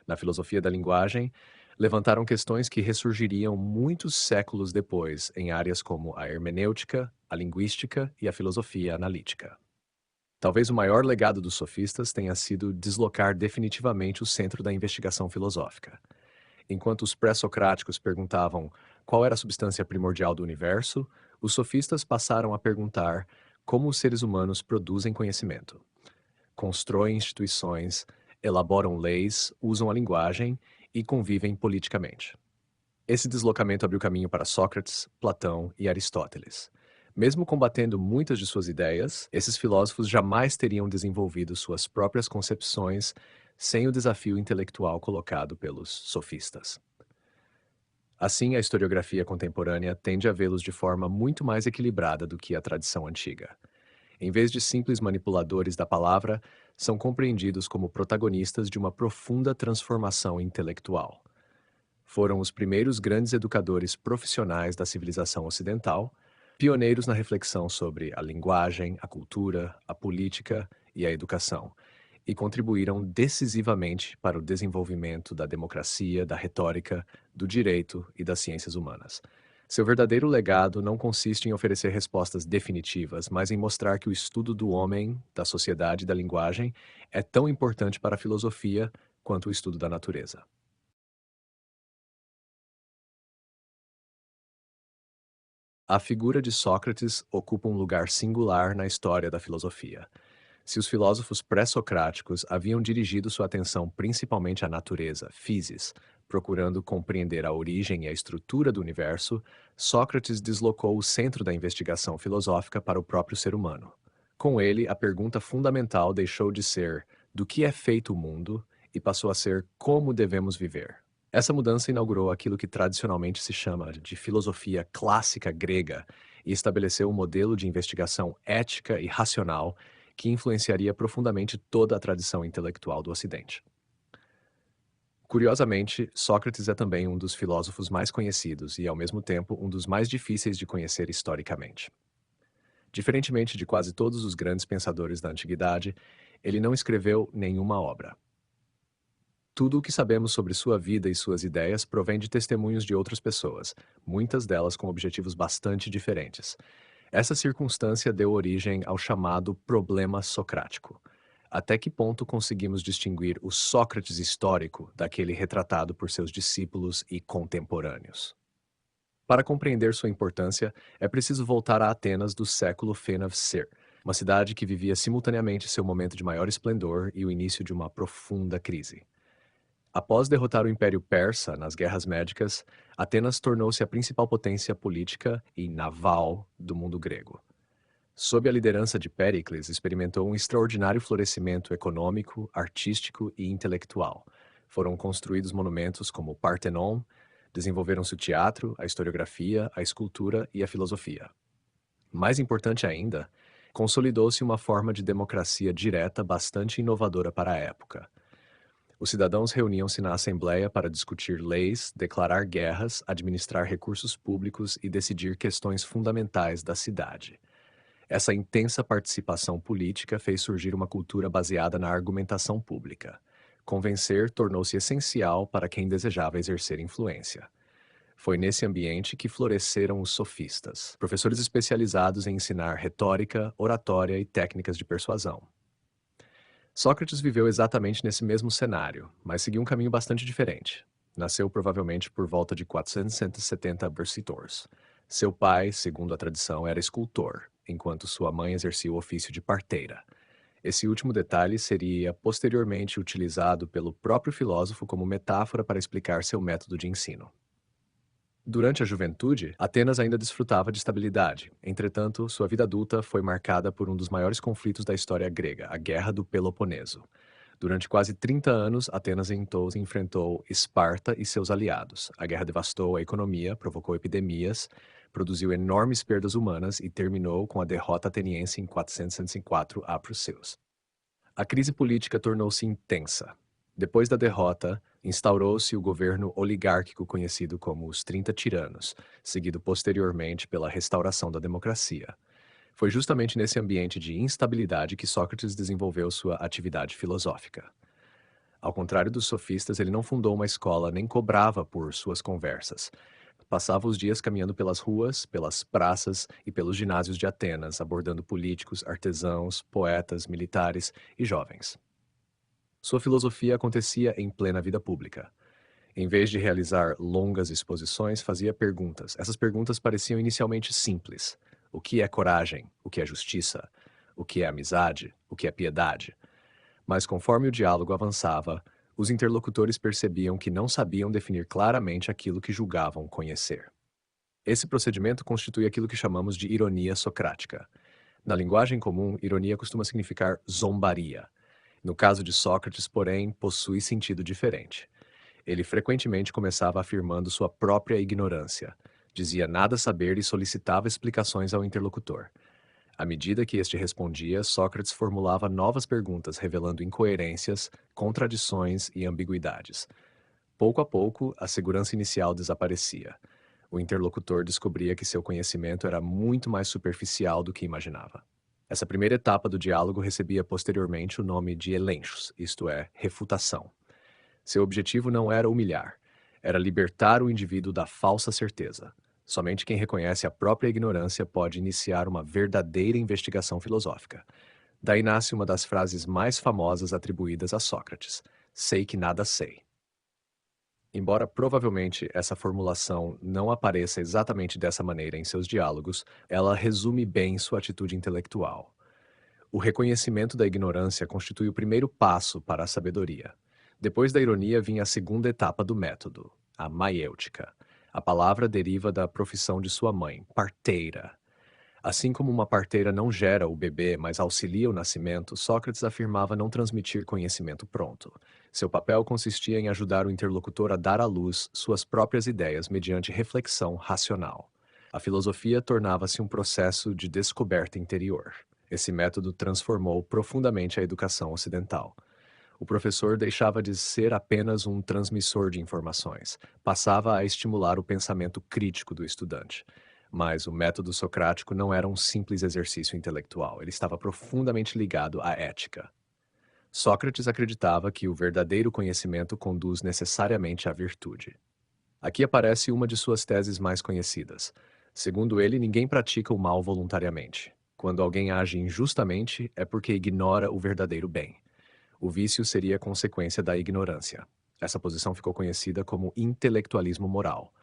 Speaker 1: Na filosofia da linguagem, levantaram questões que ressurgiriam muitos séculos depois em áreas como a hermenêutica, a linguística e a filosofia analítica. Talvez o maior legado dos sofistas tenha sido deslocar definitivamente o centro da investigação filosófica. Enquanto os pré-socráticos perguntavam qual era a substância primordial do universo, os sofistas passaram a perguntar como os seres humanos produzem conhecimento. Constroem instituições, elaboram leis, usam a linguagem e convivem politicamente. Esse deslocamento abriu caminho para Sócrates, Platão e Aristóteles. Mesmo combatendo muitas de suas ideias, esses filósofos jamais teriam desenvolvido suas próprias concepções sem o desafio intelectual colocado pelos sofistas. Assim, a historiografia contemporânea tende a vê-los de forma muito mais equilibrada do que a tradição antiga. Em vez de simples manipuladores da palavra, são compreendidos como protagonistas de uma profunda transformação intelectual. Foram os primeiros grandes educadores profissionais da civilização ocidental, pioneiros na reflexão sobre a linguagem, a cultura, a política e a educação, e contribuíram decisivamente para o desenvolvimento da democracia, da retórica, do direito e das ciências humanas. Seu verdadeiro legado não consiste em oferecer respostas definitivas, mas em mostrar que o estudo do homem, da sociedade e da linguagem é tão importante para a filosofia quanto o estudo da natureza. A figura de Sócrates ocupa um lugar singular na história da filosofia. Se os filósofos pré-socráticos haviam dirigido sua atenção principalmente à natureza, physis, procurando compreender a origem e a estrutura do universo, Sócrates deslocou o centro da investigação filosófica para o próprio ser humano. Com ele, a pergunta fundamental deixou de ser do que é feito o mundo e passou a ser como devemos viver. Essa mudança inaugurou aquilo que tradicionalmente se chama de filosofia clássica grega e estabeleceu um modelo de investigação ética e racional que influenciaria profundamente toda a tradição intelectual do Ocidente. Curiosamente, Sócrates é também um dos filósofos mais conhecidos e, ao mesmo tempo, um dos mais difíceis de conhecer historicamente. Diferentemente de quase todos os grandes pensadores da antiguidade, ele não escreveu nenhuma obra. Tudo o que sabemos sobre sua vida e suas ideias provém de testemunhos de outras pessoas, muitas delas com objetivos bastante diferentes. Essa circunstância deu origem ao chamado problema socrático. Até que ponto conseguimos distinguir o Sócrates histórico daquele retratado por seus discípulos e contemporâneos? Para compreender sua importância, é preciso voltar a Atenas do século Fenavser, uma cidade que vivia simultaneamente seu momento de maior esplendor e o início de uma profunda crise. Após derrotar o Império Persa nas guerras médicas, Atenas tornou-se a principal potência política e naval do mundo grego. Sob a liderança de Péricles, experimentou um extraordinário florescimento econômico, artístico e intelectual. Foram construídos monumentos como o Partenon, desenvolveram-se o teatro, a historiografia, a escultura e a filosofia. Mais importante ainda, consolidou-se uma forma de democracia direta bastante inovadora para a época. Os cidadãos reuniam-se na Assembleia para discutir leis, declarar guerras, administrar recursos públicos e decidir questões fundamentais da cidade. Essa intensa participação política fez surgir uma cultura baseada na argumentação pública. Convencer tornou-se essencial para quem desejava exercer influência. Foi nesse ambiente que floresceram os sofistas, professores especializados em ensinar retórica, oratória e técnicas de persuasão. Sócrates viveu exatamente nesse mesmo cenário, mas seguiu um caminho bastante diferente. Nasceu provavelmente por volta de 470 b.C. Seu pai, segundo a tradição, era escultor, enquanto sua mãe exercia o ofício de parteira. Esse último detalhe seria posteriormente utilizado pelo próprio filósofo como metáfora para explicar seu método de ensino. Durante a juventude, Atenas ainda desfrutava de estabilidade. Entretanto, sua vida adulta foi marcada por um dos maiores conflitos da história grega, a Guerra do Peloponeso. Durante quase 30 anos, Atenas enfrentou Esparta e seus aliados. A guerra devastou a economia, provocou epidemias, produziu enormes perdas humanas e terminou com a derrota ateniense em 404 a.C. A crise política tornou-se intensa. Depois da derrota, instaurou-se o governo oligárquico conhecido como os 30 Tiranos, seguido posteriormente pela restauração da democracia. Foi justamente nesse ambiente de instabilidade que Sócrates desenvolveu sua atividade filosófica. Ao contrário dos sofistas, ele não fundou uma escola nem cobrava por suas conversas. Passava os dias caminhando pelas ruas, pelas praças e pelos ginásios de Atenas, abordando políticos, artesãos, poetas, militares e jovens. Sua filosofia acontecia em plena vida pública. Em vez de realizar longas exposições, fazia perguntas. Essas perguntas pareciam inicialmente simples. O que é coragem? O que é justiça? O que é amizade? O que é piedade? Mas conforme o diálogo avançava, os interlocutores percebiam que não sabiam definir claramente aquilo que julgavam conhecer. Esse procedimento constitui aquilo que chamamos de ironia socrática. Na linguagem comum, ironia costuma significar zombaria. No caso de Sócrates, porém, possui sentido diferente. Ele frequentemente começava afirmando sua própria ignorância. Dizia nada saber e solicitava explicações ao interlocutor. À medida que este respondia, Sócrates formulava novas perguntas, revelando incoerências, contradições e ambiguidades. Pouco a pouco, a segurança inicial desaparecia. O interlocutor descobria que seu conhecimento era muito mais superficial do que imaginava. Essa primeira etapa do diálogo recebia posteriormente o nome de elenchos, isto é, refutação. Seu objetivo não era humilhar, era libertar o indivíduo da falsa certeza. Somente quem reconhece a própria ignorância pode iniciar uma verdadeira investigação filosófica. Daí nasce uma das frases mais famosas atribuídas a Sócrates: sei que nada sei. Embora provavelmente essa formulação não apareça exatamente dessa maneira em seus diálogos, ela resume bem sua atitude intelectual. O reconhecimento da ignorância constitui o primeiro passo para a sabedoria. Depois da ironia vinha a segunda etapa do método, a maiêutica. A palavra deriva da profissão de sua mãe, parteira. Assim como uma parteira não gera o bebê, mas auxilia o nascimento, Sócrates afirmava não transmitir conhecimento pronto. Seu papel consistia em ajudar o interlocutor a dar à luz suas próprias ideias mediante reflexão racional. A filosofia tornava-se um processo de descoberta interior. Esse método transformou profundamente a educação ocidental. O professor deixava de ser apenas um transmissor de informações, passava a estimular o pensamento crítico do estudante. Mas o método socrático não era um simples exercício intelectual, ele estava profundamente ligado à ética. Sócrates acreditava que o verdadeiro conhecimento conduz necessariamente à virtude. Aqui aparece uma de suas teses mais conhecidas. Segundo ele, ninguém pratica o mal voluntariamente. Quando alguém age injustamente, é porque ignora o verdadeiro bem. O vício seria consequência da ignorância. Essa posição ficou conhecida como intelectualismo moral.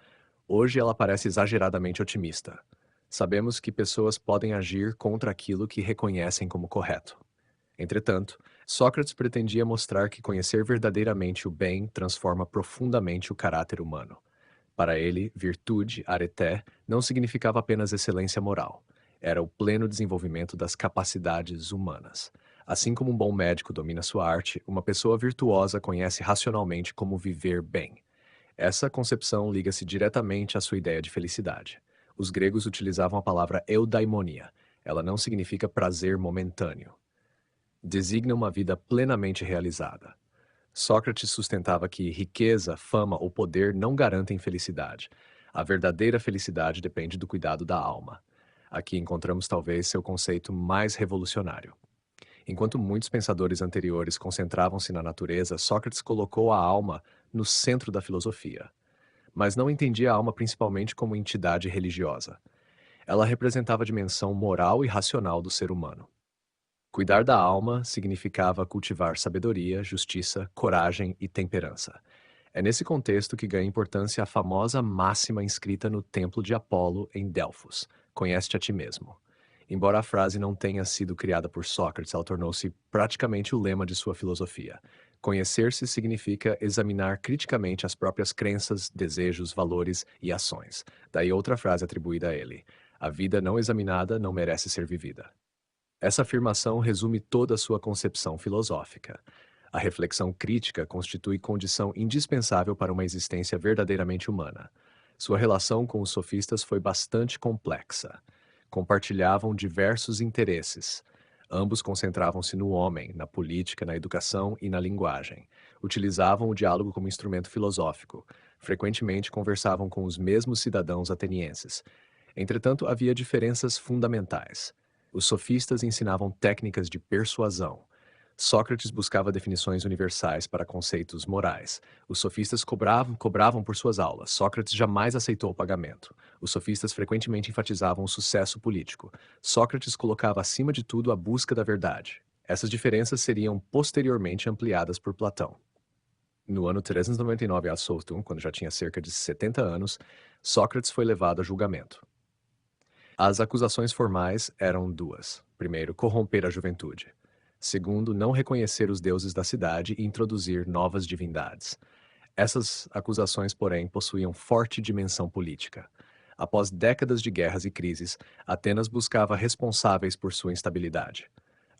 Speaker 1: Hoje ela parece exageradamente otimista. Sabemos que pessoas podem agir contra aquilo que reconhecem como correto. Entretanto, Sócrates pretendia mostrar que conhecer verdadeiramente o bem transforma profundamente o caráter humano. Para ele, virtude, areté, não significava apenas excelência moral. Era o pleno desenvolvimento das capacidades humanas. Assim como um bom médico domina sua arte, uma pessoa virtuosa conhece racionalmente como viver bem. Essa concepção liga-se diretamente à sua ideia de felicidade. Os gregos utilizavam a palavra eudaimonia. Ela não significa prazer momentâneo. Designa uma vida plenamente realizada. Sócrates sustentava que riqueza, fama ou poder não garantem felicidade. A verdadeira felicidade depende do cuidado da alma. Aqui encontramos talvez seu conceito mais revolucionário. Enquanto muitos pensadores anteriores concentravam-se na natureza, Sócrates colocou a alma no centro da filosofia. Mas não entendia a alma principalmente como entidade religiosa. Ela representava a dimensão moral e racional do ser humano. Cuidar da alma significava cultivar sabedoria, justiça, coragem e temperança. É nesse contexto que ganha importância a famosa máxima inscrita no templo de Apolo, em Delfos: conhece-te a ti mesmo. Embora a frase não tenha sido criada por Sócrates, ela tornou-se praticamente o lema de sua filosofia. Conhecer-se significa examinar criticamente as próprias crenças, desejos, valores e ações. Daí outra frase atribuída a ele: a vida não examinada não merece ser vivida. Essa afirmação resume toda a sua concepção filosófica. A reflexão crítica constitui condição indispensável para uma existência verdadeiramente humana. Sua relação com os sofistas foi bastante complexa. Compartilhavam diversos interesses. Ambos concentravam-se no homem, na política, na educação e na linguagem. Utilizavam o diálogo como instrumento filosófico. Frequentemente conversavam com os mesmos cidadãos atenienses. Entretanto, havia diferenças fundamentais. Os sofistas ensinavam técnicas de persuasão. Sócrates buscava definições universais para conceitos morais. Os sofistas cobravam por suas aulas. Sócrates jamais aceitou o pagamento. Os sofistas frequentemente enfatizavam o sucesso político. Sócrates colocava acima de tudo a busca da verdade. Essas diferenças seriam posteriormente ampliadas por Platão. No ano 399 a.C., quando já tinha cerca de 70 anos, Sócrates foi levado a julgamento. As acusações formais eram duas. Primeiro, corromper a juventude. Segundo, não reconhecer os deuses da cidade e introduzir novas divindades. Essas acusações, porém, possuíam forte dimensão política. Após décadas de guerras e crises, Atenas buscava responsáveis por sua instabilidade.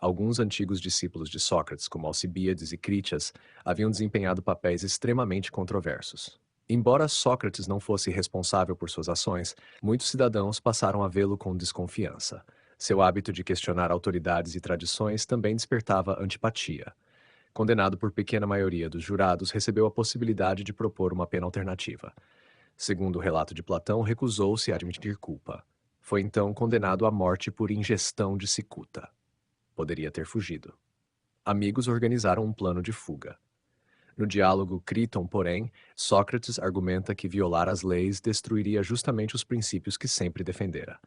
Speaker 1: Alguns antigos discípulos de Sócrates, como Alcibíades e Critias, haviam desempenhado papéis extremamente controversos. Embora Sócrates não fosse responsável por suas ações, muitos cidadãos passaram a vê-lo com desconfiança. Seu hábito de questionar autoridades e tradições também despertava antipatia. Condenado por pequena maioria dos jurados, recebeu a possibilidade de propor uma pena alternativa. Segundo o relato de Platão, recusou-se a admitir culpa. Foi então condenado à morte por ingestão de cicuta. Poderia ter fugido. Amigos organizaram um plano de fuga. No diálogo Criton, porém, Sócrates argumenta que violar as leis destruiria justamente os princípios que sempre defendera.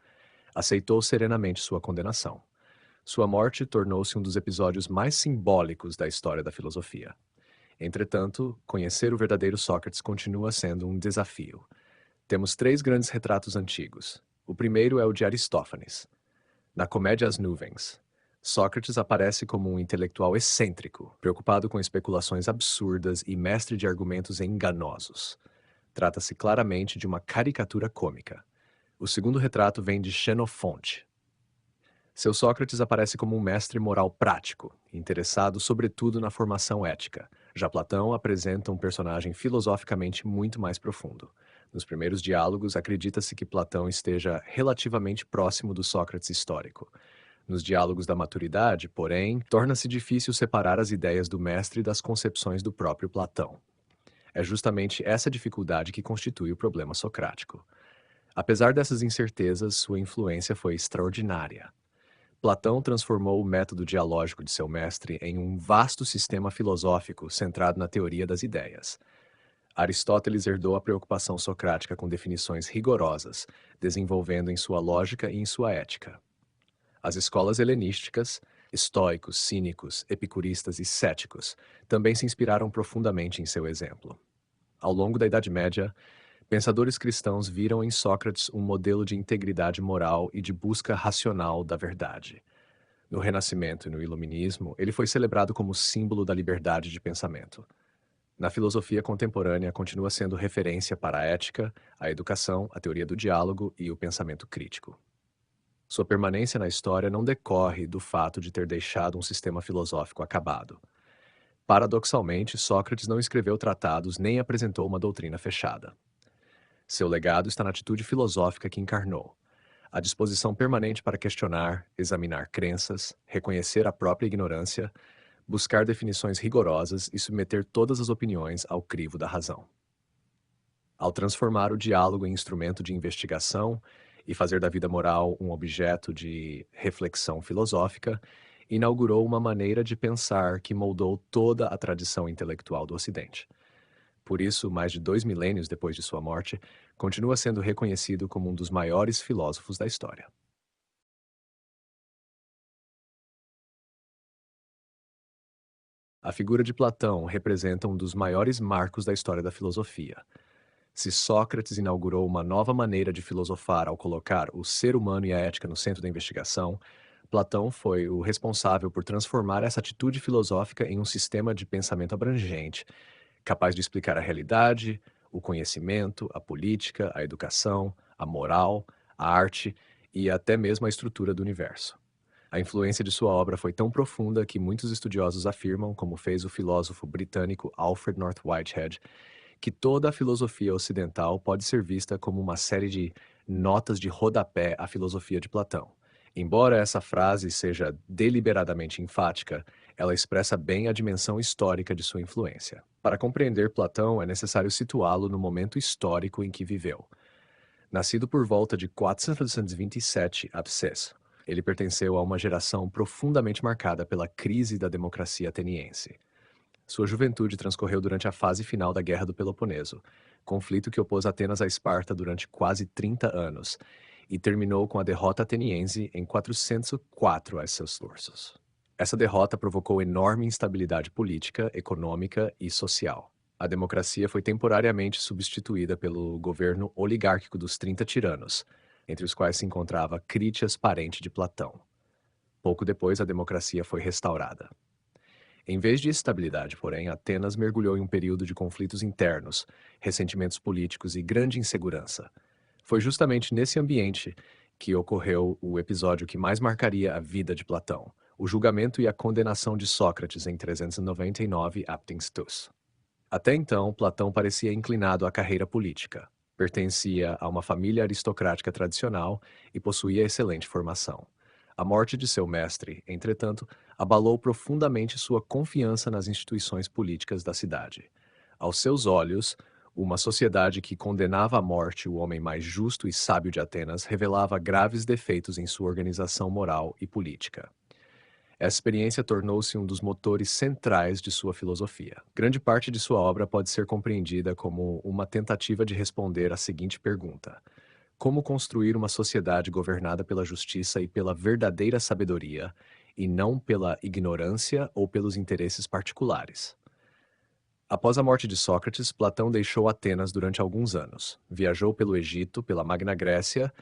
Speaker 1: Aceitou serenamente sua condenação. Sua morte tornou-se um dos episódios mais simbólicos da história da filosofia. Entretanto, conhecer o verdadeiro Sócrates continua sendo um desafio. Temos três grandes retratos antigos. O primeiro é o de Aristófanes. Na Comédia às Nuvens, Sócrates aparece como um intelectual excêntrico, preocupado com especulações absurdas e mestre de argumentos enganosos. Trata-se claramente de uma caricatura cômica. O segundo retrato vem de Xenofonte. Seu Sócrates aparece como um mestre moral prático, interessado sobretudo na formação ética. Já Platão apresenta um personagem filosoficamente muito mais profundo. Nos primeiros diálogos, acredita-se que Platão esteja relativamente próximo do Sócrates histórico. Nos diálogos da maturidade, porém, torna-se difícil separar as ideias do mestre das concepções do próprio Platão. É justamente essa dificuldade que constitui o problema socrático. Apesar dessas incertezas, sua influência foi extraordinária. Platão transformou o método dialógico de seu mestre em um vasto sistema filosófico centrado na teoria das ideias. Aristóteles herdou a preocupação socrática com definições rigorosas, desenvolvendo em sua lógica e em sua ética. As escolas helenísticas, estoicos, cínicos, epicuristas e céticos, também se inspiraram profundamente em seu exemplo. Ao longo da Idade Média, pensadores cristãos viram em Sócrates um modelo de integridade moral e de busca racional da verdade. No Renascimento e no Iluminismo, ele foi celebrado como símbolo da liberdade de pensamento. Na filosofia contemporânea, continua sendo referência para a ética, a educação, a teoria do diálogo e o pensamento crítico. Sua permanência na história não decorre do fato de ter deixado um sistema filosófico acabado. Paradoxalmente, Sócrates não escreveu tratados nem apresentou uma doutrina fechada. Seu legado está na atitude filosófica que encarnou, a disposição permanente para questionar, examinar crenças, reconhecer a própria ignorância, buscar definições rigorosas e submeter todas as opiniões ao crivo da razão. Ao transformar o diálogo em instrumento de investigação e fazer da vida moral um objeto de reflexão filosófica, inaugurou uma maneira de pensar que moldou toda a tradição intelectual do Ocidente. Por isso, mais de 2 milênios depois de sua morte, continua sendo reconhecido como um dos maiores filósofos da história. A figura de Platão representa um dos maiores marcos da história da filosofia. Se Sócrates inaugurou uma nova maneira de filosofar ao colocar o ser humano e a ética no centro da investigação, Platão foi o responsável por transformar essa atitude filosófica em um sistema de pensamento abrangente, capaz de explicar a realidade, o conhecimento, a política, a educação, a moral, a arte e até mesmo a estrutura do universo. A influência de sua obra foi tão profunda que muitos estudiosos afirmam, como fez o filósofo britânico Alfred North Whitehead, que toda a filosofia ocidental pode ser vista como uma série de notas de rodapé à filosofia de Platão. Embora essa frase seja deliberadamente enfática, ela expressa bem a dimensão histórica de sua influência. Para compreender Platão, é necessário situá-lo no momento histórico em que viveu. Nascido por volta de 427 a.C., ele pertenceu a uma geração profundamente marcada pela crise da democracia ateniense. Sua juventude transcorreu durante a fase final da Guerra do Peloponeso, conflito que opôs Atenas a Esparta durante quase 30 anos, e terminou com a derrota ateniense em 404 a seus sources. Essa derrota provocou enorme instabilidade política, econômica e social. A democracia foi temporariamente substituída pelo governo oligárquico dos 30 tiranos, entre os quais se encontrava Crítias, parente de Platão. Pouco depois, a democracia foi restaurada. Em vez de estabilidade, porém, Atenas mergulhou em um período de conflitos internos, ressentimentos políticos e grande insegurança. Foi justamente nesse ambiente que ocorreu o episódio que mais marcaria a vida de Platão, o julgamento e a condenação de Sócrates em 399 a.Tus. Até então, Platão parecia inclinado à carreira política. Pertencia a uma família aristocrática tradicional e possuía excelente formação. A morte de seu mestre, entretanto, abalou profundamente sua confiança nas instituições políticas da cidade. Aos seus olhos, uma sociedade que condenava à morte o homem mais justo e sábio de Atenas revelava graves defeitos em sua organização moral e política. Essa experiência tornou-se um dos motores centrais de sua filosofia. Grande parte de sua obra pode ser compreendida como uma tentativa de responder à seguinte pergunta: como construir uma sociedade governada pela justiça e pela verdadeira sabedoria, e não pela ignorância ou pelos interesses particulares? Após a morte de Sócrates, Platão deixou Atenas durante alguns anos. Viajou pelo Egito, pela Magna Grécia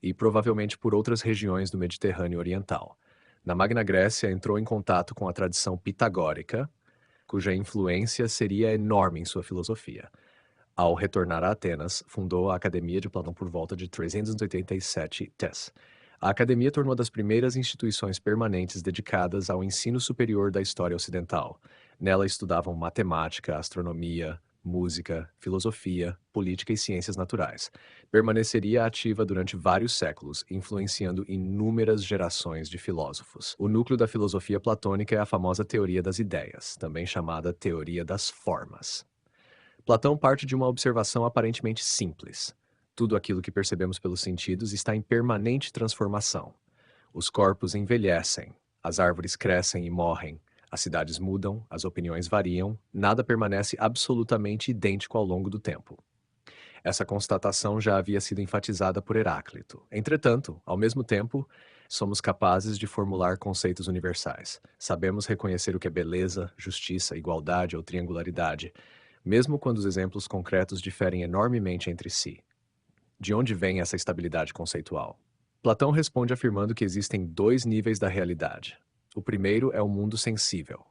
Speaker 1: e provavelmente por outras regiões do Mediterrâneo Oriental. Na Magna Grécia, entrou em contato com a tradição pitagórica, cuja influência seria enorme em sua filosofia. Ao retornar a Atenas, fundou a Academia de Platão por volta de 387 TES. A academia tornou uma das primeiras instituições permanentes dedicadas ao ensino superior da história ocidental. Nela estudavam matemática, astronomia, música, filosofia, política e ciências naturais. Permaneceria ativa durante vários séculos, influenciando inúmeras gerações de filósofos. O núcleo da filosofia platônica é a famosa teoria das ideias, também chamada teoria das formas. Platão parte de uma observação aparentemente simples. Tudo aquilo que percebemos pelos sentidos está em permanente transformação. Os corpos envelhecem, as árvores crescem e morrem, as cidades mudam, as opiniões variam, nada permanece absolutamente idêntico ao longo do tempo. Essa constatação já havia sido enfatizada por Heráclito. Entretanto, ao mesmo tempo, somos capazes de formular conceitos universais. Sabemos reconhecer o que é beleza, justiça, igualdade ou triangularidade, mesmo quando os exemplos concretos diferem enormemente entre si. De onde vem essa estabilidade conceitual? Platão responde afirmando que existem dois níveis da realidade. O primeiro é o mundo sensível.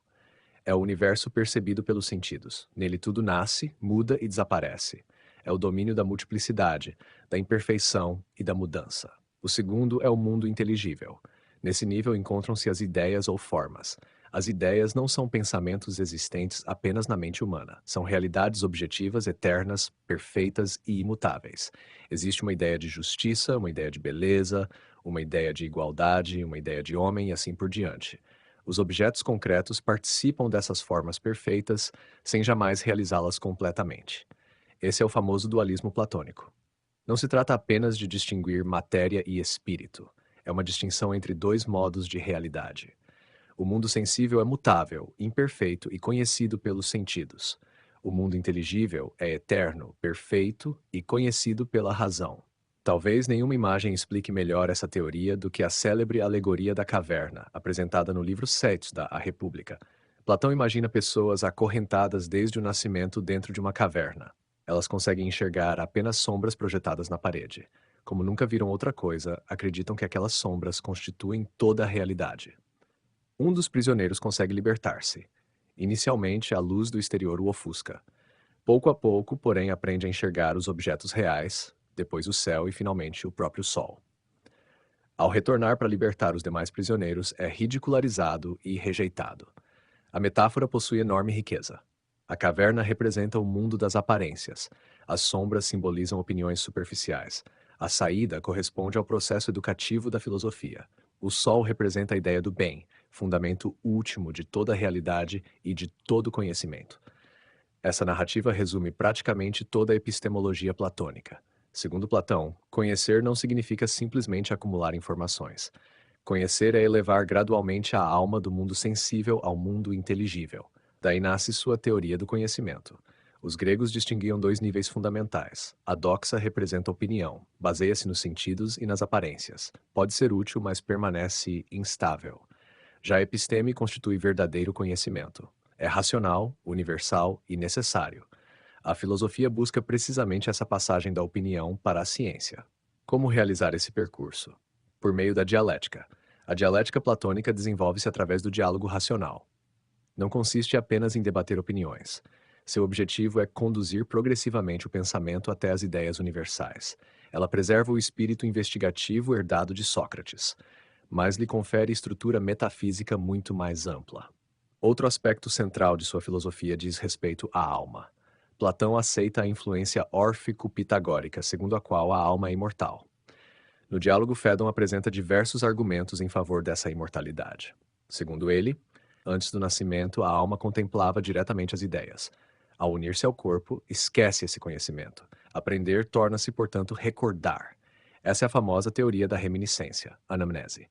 Speaker 1: É o universo percebido pelos sentidos. Nele tudo nasce, muda e desaparece. É o domínio da multiplicidade, da imperfeição e da mudança. O segundo é o mundo inteligível. Nesse nível encontram-se as ideias ou formas. As ideias não são pensamentos existentes apenas na mente humana. São realidades objetivas, eternas, perfeitas e imutáveis. Existe uma ideia de justiça, uma ideia de beleza, uma ideia de igualdade, uma ideia de homem e assim por diante. Os objetos concretos participam dessas formas perfeitas sem jamais realizá-las completamente. Esse é o famoso dualismo platônico. Não se trata apenas de distinguir matéria e espírito. É uma distinção entre dois modos de realidade. O mundo sensível é mutável, imperfeito e conhecido pelos sentidos. O mundo inteligível é eterno, perfeito e conhecido pela razão. Talvez nenhuma imagem explique melhor essa teoria do que a célebre alegoria da caverna, apresentada no livro 7 da A República. Platão imagina pessoas acorrentadas desde o nascimento dentro de uma caverna. Elas conseguem enxergar apenas sombras projetadas na parede. Como nunca viram outra coisa, acreditam que aquelas sombras constituem toda a realidade. Um dos prisioneiros consegue libertar-se. Inicialmente, a luz do exterior o ofusca. Pouco a pouco, porém, aprende a enxergar os objetos reais, depois o céu e, finalmente, o próprio sol. Ao retornar para libertar os demais prisioneiros, é ridicularizado e rejeitado. A metáfora possui enorme riqueza. A caverna representa o mundo das aparências. As sombras simbolizam opiniões superficiais. A saída corresponde ao processo educativo da filosofia. O sol representa a ideia do bem, fundamento último de toda a realidade e de todo conhecimento. Essa narrativa resume praticamente toda a epistemologia platônica. Segundo Platão, conhecer não significa simplesmente acumular informações. Conhecer é elevar gradualmente a alma do mundo sensível ao mundo inteligível. Daí nasce sua teoria do conhecimento. Os gregos distinguiam dois níveis fundamentais. A doxa representa opinião, baseia-se nos sentidos e nas aparências. Pode ser útil, mas permanece instável. Já a episteme constitui verdadeiro conhecimento. É racional, universal e necessário. A filosofia busca precisamente essa passagem da opinião para a ciência. Como realizar esse percurso? Por meio da dialética. A dialética platônica desenvolve-se através do diálogo racional. Não consiste apenas em debater opiniões. Seu objetivo é conduzir progressivamente o pensamento até as ideias universais. Ela preserva o espírito investigativo herdado de Sócrates, mas lhe confere estrutura metafísica muito mais ampla. Outro aspecto central de sua filosofia diz respeito à alma. Platão aceita a influência órfico-pitagórica, segundo a qual a alma é imortal. No diálogo, Fédon apresenta diversos argumentos em favor dessa imortalidade. Segundo ele, antes do nascimento, a alma contemplava diretamente as ideias. Ao unir-se ao corpo, esquece esse conhecimento. Aprender torna-se, portanto, recordar. Essa é a famosa teoria da reminiscência, anamnese.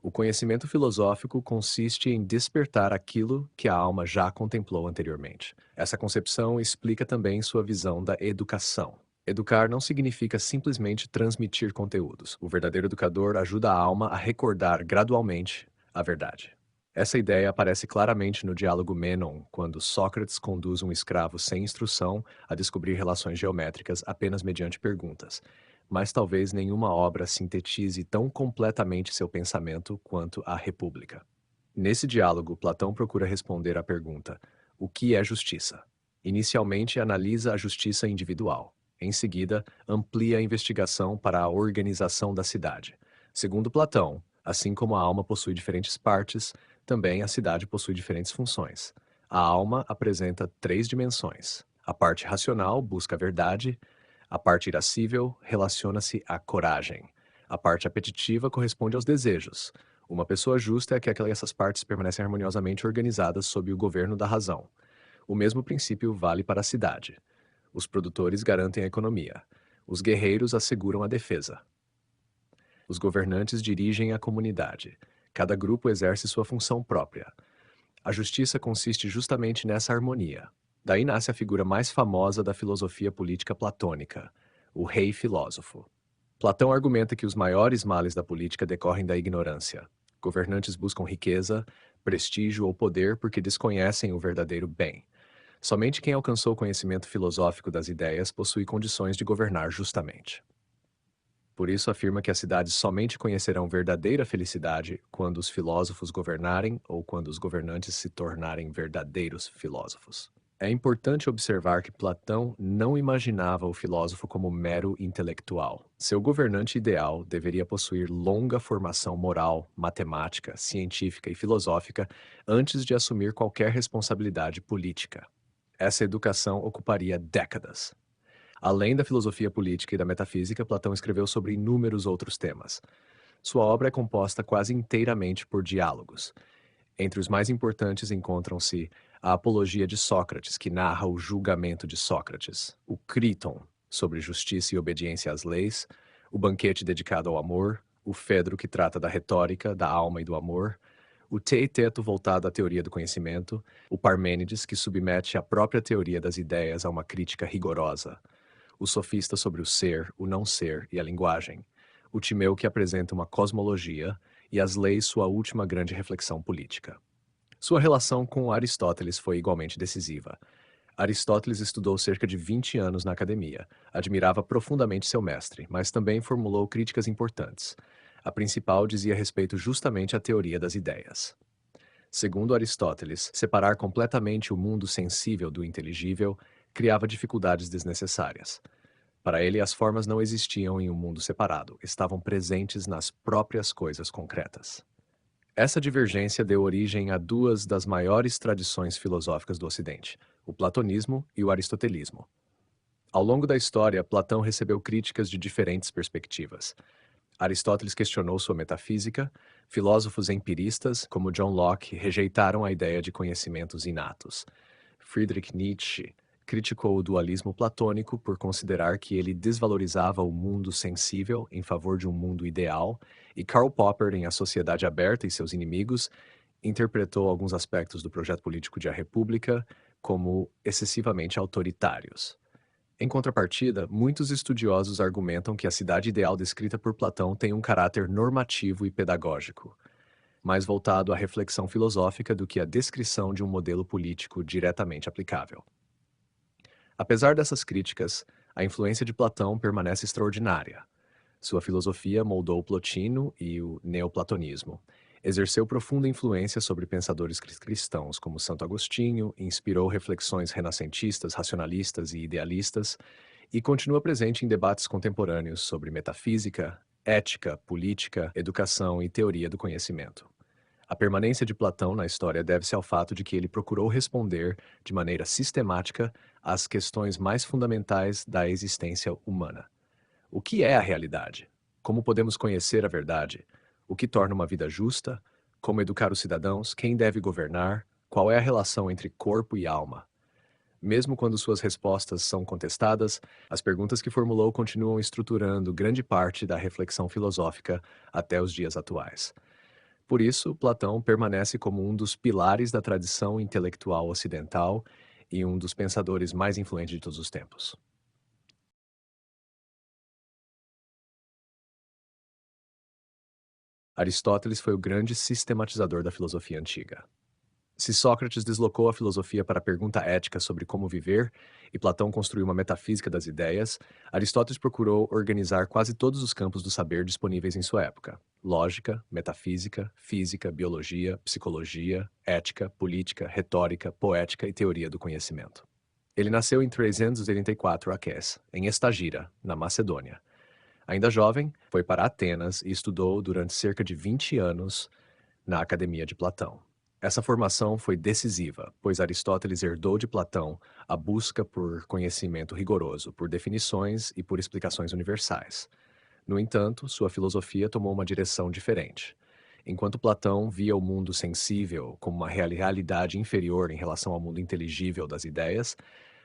Speaker 1: O conhecimento filosófico consiste em despertar aquilo que a alma já contemplou anteriormente. Essa concepção explica também sua visão da educação. Educar não significa simplesmente transmitir conteúdos. O verdadeiro educador ajuda a alma a recordar gradualmente a verdade. Essa ideia aparece claramente no diálogo Mênon, quando Sócrates conduz um escravo sem instrução a descobrir relações geométricas apenas mediante perguntas. Mas talvez nenhuma obra sintetize tão completamente seu pensamento quanto a República. Nesse diálogo, Platão procura responder à pergunta: o que é justiça? Inicialmente, analisa a justiça individual. Em seguida, amplia a investigação para a organização da cidade. Segundo Platão, assim como a alma possui diferentes partes, também a cidade possui diferentes funções. A alma apresenta três dimensões. A parte racional busca a verdade, a parte irascível relaciona-se à coragem. A parte apetitiva corresponde aos desejos. Uma pessoa justa é aquela que essas partes permanecem harmoniosamente organizadas sob o governo da razão. O mesmo princípio vale para a cidade. Os produtores garantem a economia. Os guerreiros asseguram a defesa. Os governantes dirigem a comunidade. Cada grupo exerce sua função própria. A justiça consiste justamente nessa harmonia. Daí nasce a figura mais famosa da filosofia política platônica, o rei filósofo. Platão argumenta que os maiores males da política decorrem da ignorância. Governantes buscam riqueza, prestígio ou poder porque desconhecem o verdadeiro bem. Somente quem alcançou o conhecimento filosófico das ideias possui condições de governar justamente. Por isso afirma que as cidades somente conhecerão verdadeira felicidade quando os filósofos governarem ou quando os governantes se tornarem verdadeiros filósofos. É importante observar que Platão não imaginava o filósofo como mero intelectual. Seu governante ideal deveria possuir longa formação moral, matemática, científica e filosófica antes de assumir qualquer responsabilidade política. Essa educação ocuparia décadas. Além da filosofia política e da metafísica, Platão escreveu sobre inúmeros outros temas. Sua obra é composta quase inteiramente por diálogos. Entre os mais importantes encontram-se a Apologia de Sócrates, que narra o julgamento de Sócrates, o Críton, sobre justiça e obediência às leis, o Banquete dedicado ao amor, o Fedro, que trata da retórica, da alma e do amor, o Teeteto voltado à teoria do conhecimento, o Parmênides, que submete a própria teoria das ideias a uma crítica rigorosa, o Sofista sobre o ser, o não ser e a linguagem, o Timeu, que apresenta uma cosmologia, e as leis, sua última grande reflexão política. Sua relação com Aristóteles foi igualmente decisiva. Aristóteles estudou cerca de 20 anos na academia, admirava profundamente seu mestre, mas também formulou críticas importantes. A principal dizia respeito justamente à teoria das ideias. Segundo Aristóteles, separar completamente o mundo sensível do inteligível criava dificuldades desnecessárias. Para ele, as formas não existiam em um mundo separado, estavam presentes nas próprias coisas concretas. Essa divergência deu origem a duas das maiores tradições filosóficas do Ocidente, o platonismo e o aristotelismo. Ao longo da história, Platão recebeu críticas de diferentes perspectivas. Aristóteles questionou sua metafísica, filósofos empiristas, como John Locke, rejeitaram a ideia de conhecimentos inatos. Friedrich Nietzsche criticou o dualismo platônico por considerar que ele desvalorizava o mundo sensível em favor de um mundo ideal, e Karl Popper, em A Sociedade Aberta e Seus Inimigos, interpretou alguns aspectos do projeto político de A República como excessivamente autoritários. Em contrapartida, muitos estudiosos argumentam que a cidade ideal descrita por Platão tem um caráter normativo e pedagógico, mais voltado à reflexão filosófica do que à descrição de um modelo político diretamente aplicável. Apesar dessas críticas, a influência de Platão permanece extraordinária. Sua filosofia moldou Plotino e o neoplatonismo. Exerceu profunda influência sobre pensadores cristãos como Santo Agostinho, inspirou reflexões renascentistas, racionalistas e idealistas, e continua presente em debates contemporâneos sobre metafísica, ética, política, educação e teoria do conhecimento. A permanência de Platão na história deve-se ao fato de que ele procurou responder, de maneira sistemática, às questões mais fundamentais da existência humana. O que é a realidade? Como podemos conhecer a verdade? O que torna uma vida justa? Como educar os cidadãos? Quem deve governar? Qual é a relação entre corpo e alma? Mesmo quando suas respostas são contestadas, as perguntas que formulou continuam estruturando grande parte da reflexão filosófica até os dias atuais. Por isso, Platão permanece como um dos pilares da tradição intelectual ocidental e um dos pensadores mais influentes de todos os tempos. Aristóteles foi o grande sistematizador da filosofia antiga. Se Sócrates deslocou a filosofia para a pergunta ética sobre como viver, e Platão construiu uma metafísica das ideias, Aristóteles procurou organizar quase todos os campos do saber disponíveis em sua época: lógica, metafísica, física, biologia, psicologia, ética, política, retórica, poética e teoria do conhecimento. Ele nasceu em 384 a.C., em Estagira, na Macedônia. Ainda jovem, foi para Atenas e estudou durante cerca de 20 anos na Academia de Platão. Essa formação foi decisiva, pois Aristóteles herdou de Platão a busca por conhecimento rigoroso, por definições e por explicações universais. No entanto, sua filosofia tomou uma direção diferente. Enquanto Platão via o mundo sensível como uma realidade inferior em relação ao mundo inteligível das ideias,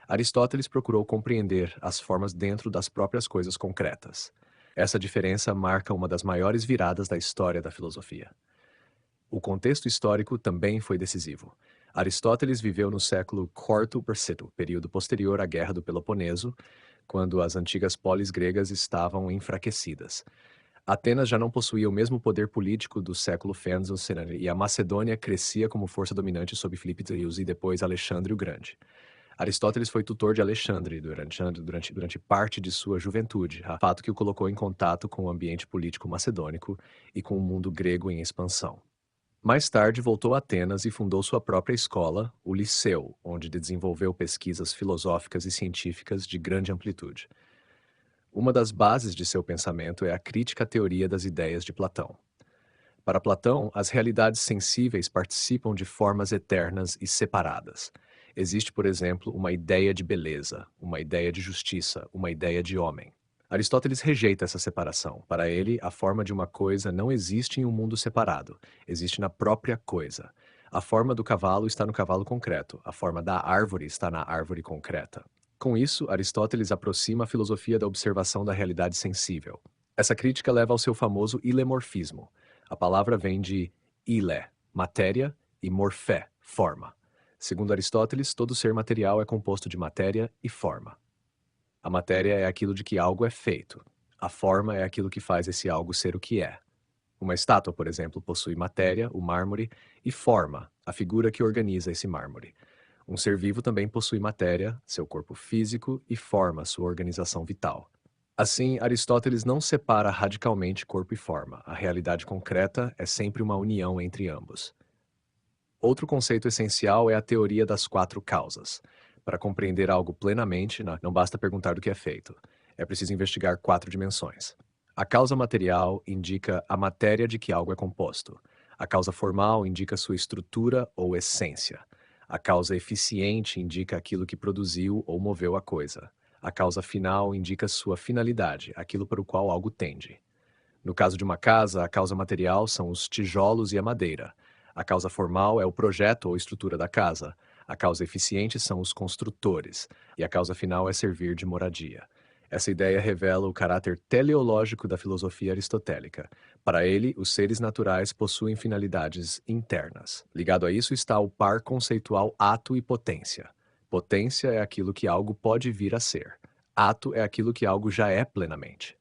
Speaker 1: Aristóteles procurou compreender as formas dentro das próprias coisas concretas. Essa diferença marca uma das maiores viradas da história da filosofia. O contexto histórico também foi decisivo. Aristóteles viveu no século IV Percito, período posterior à Guerra do Peloponeso, quando as antigas polis gregas estavam enfraquecidas. Atenas já não possuía o mesmo poder político do século Fenzo, e a Macedônia crescia como força dominante sob Filipe Drioso e depois Alexandre o Grande. Aristóteles foi tutor de Alexandre durante parte de sua juventude, fato que o colocou em contato com o ambiente político macedônico e com o mundo grego em expansão. Mais tarde voltou a Atenas e fundou sua própria escola, o Liceu, onde desenvolveu pesquisas filosóficas e científicas de grande amplitude. Uma das bases de seu pensamento é a crítica à teoria das ideias de Platão. Para Platão, as realidades sensíveis participam de formas eternas e separadas. Existe, por exemplo, uma ideia de beleza, uma ideia de justiça, uma ideia de homem. Aristóteles rejeita essa separação. Para ele, a forma de uma coisa não existe em um mundo separado, existe na própria coisa. A forma do cavalo está no cavalo concreto, a forma da árvore está na árvore concreta. Com isso, Aristóteles aproxima a filosofia da observação da realidade sensível. Essa crítica leva ao seu famoso ilemorfismo. A palavra vem de ile, matéria, e morfé, forma. Segundo Aristóteles, todo ser material é composto de matéria e forma. A matéria é aquilo de que algo é feito. A forma é aquilo que faz esse algo ser o que é. Uma estátua, por exemplo, possui matéria, o mármore, e forma, a figura que organiza esse mármore. Um ser vivo também possui matéria, seu corpo físico, e forma, sua organização vital. Assim, Aristóteles não separa radicalmente corpo e forma. A realidade concreta é sempre uma união entre ambos. Outro conceito essencial é a teoria das quatro causas. Para compreender algo plenamente, não basta perguntar do que é feito. É preciso investigar quatro dimensões. A causa material indica a matéria de que algo é composto. A causa formal indica sua estrutura ou essência. A causa eficiente indica aquilo que produziu ou moveu a coisa. A causa final indica sua finalidade, aquilo para o qual algo tende. No caso de uma casa, a causa material são os tijolos e a madeira. A causa formal é o projeto ou estrutura da casa. A causa eficiente são os construtores. E a causa final é servir de moradia. Essa ideia revela o caráter teleológico da filosofia aristotélica. Para ele, os seres naturais possuem finalidades internas. Ligado a isso está o par conceitual ato e potência. Potência é aquilo que algo pode vir a ser. Ato é aquilo que algo já é plenamente.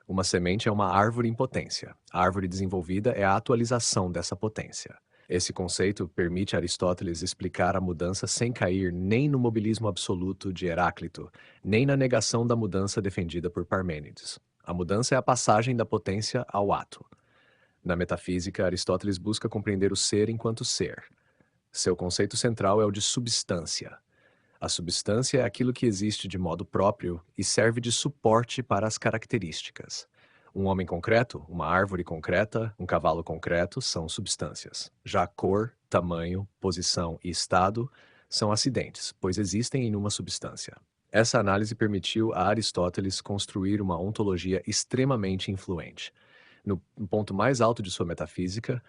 Speaker 1: Uma semente é uma árvore em potência. A árvore desenvolvida é a atualização dessa potência. Esse conceito permite a Aristóteles explicar a mudança sem cair nem no mobilismo absoluto de Heráclito, nem na negação da mudança defendida por Parmênides. A mudança é a passagem da potência ao ato. Na metafísica, Aristóteles busca compreender o ser enquanto ser. Seu conceito central é o de substância. A substância é aquilo que existe de modo próprio e serve de suporte para as características. Um homem concreto, uma árvore concreta, um cavalo concreto são substâncias. Já cor, tamanho, posição e estado são acidentes, pois existem em uma substância. Essa análise permitiu a Aristóteles construir uma ontologia extremamente influente. No ponto mais alto de sua metafísica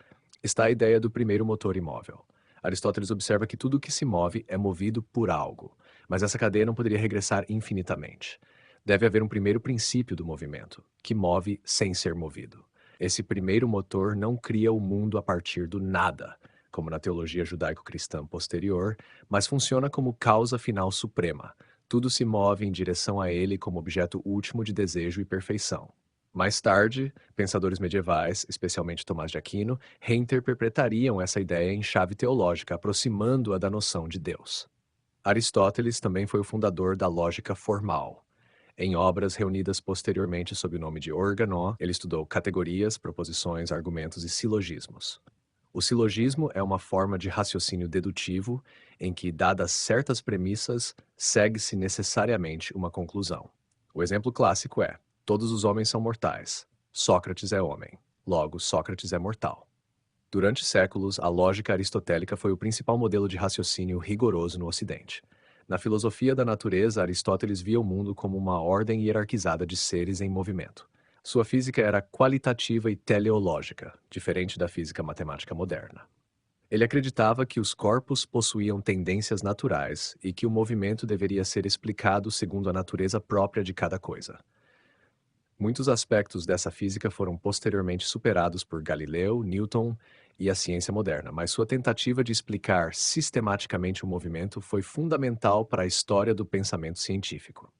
Speaker 1: está a ideia do primeiro motor imóvel. Aristóteles observa que tudo o que se move é movido por algo, mas essa cadeia não poderia regressar infinitamente. Deve haver um primeiro princípio do movimento, que move sem ser movido. Esse primeiro motor não cria o mundo a partir do nada, como na teologia judaico-cristã posterior, mas funciona como causa final suprema. Tudo se move em direção a ele como objeto último de desejo e perfeição. Mais tarde, pensadores medievais, especialmente Tomás de Aquino, reinterpretariam essa ideia em chave teológica, aproximando-a da noção de Deus. Aristóteles também foi o fundador da lógica formal. Em obras reunidas posteriormente sob o nome de Organó, ele estudou categorias, proposições, argumentos e silogismos. O silogismo é uma forma de raciocínio dedutivo em que, dadas certas premissas, segue-se necessariamente uma conclusão. O exemplo clássico é: todos os homens são mortais. Sócrates é homem. Logo, Sócrates é mortal. Durante séculos, a lógica aristotélica foi o principal modelo de raciocínio rigoroso no Ocidente. Na filosofia da natureza, Aristóteles via o mundo como uma ordem hierarquizada de seres em movimento. Sua física era qualitativa e teleológica, diferente da física matemática moderna. Ele acreditava que os corpos possuíam tendências naturais e que o movimento deveria ser explicado segundo a natureza própria de cada coisa. Muitos aspectos dessa física foram posteriormente superados por Galileu, Newton e a ciência moderna, mas sua tentativa de explicar sistematicamente o movimento foi fundamental para a história do pensamento científico.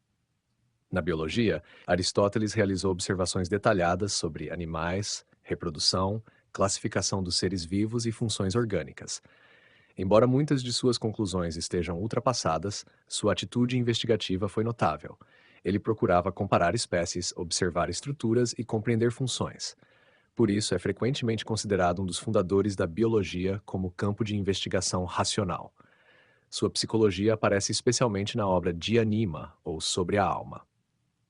Speaker 1: Na biologia, Aristóteles realizou observações detalhadas sobre animais, reprodução, classificação dos seres vivos e funções orgânicas. Embora muitas de suas conclusões estejam ultrapassadas, sua atitude investigativa foi notável. Ele procurava comparar espécies, observar estruturas e compreender funções. Por isso, é frequentemente considerado um dos fundadores da biologia como campo de investigação racional. Sua psicologia aparece especialmente na obra De Anima, ou Sobre a Alma.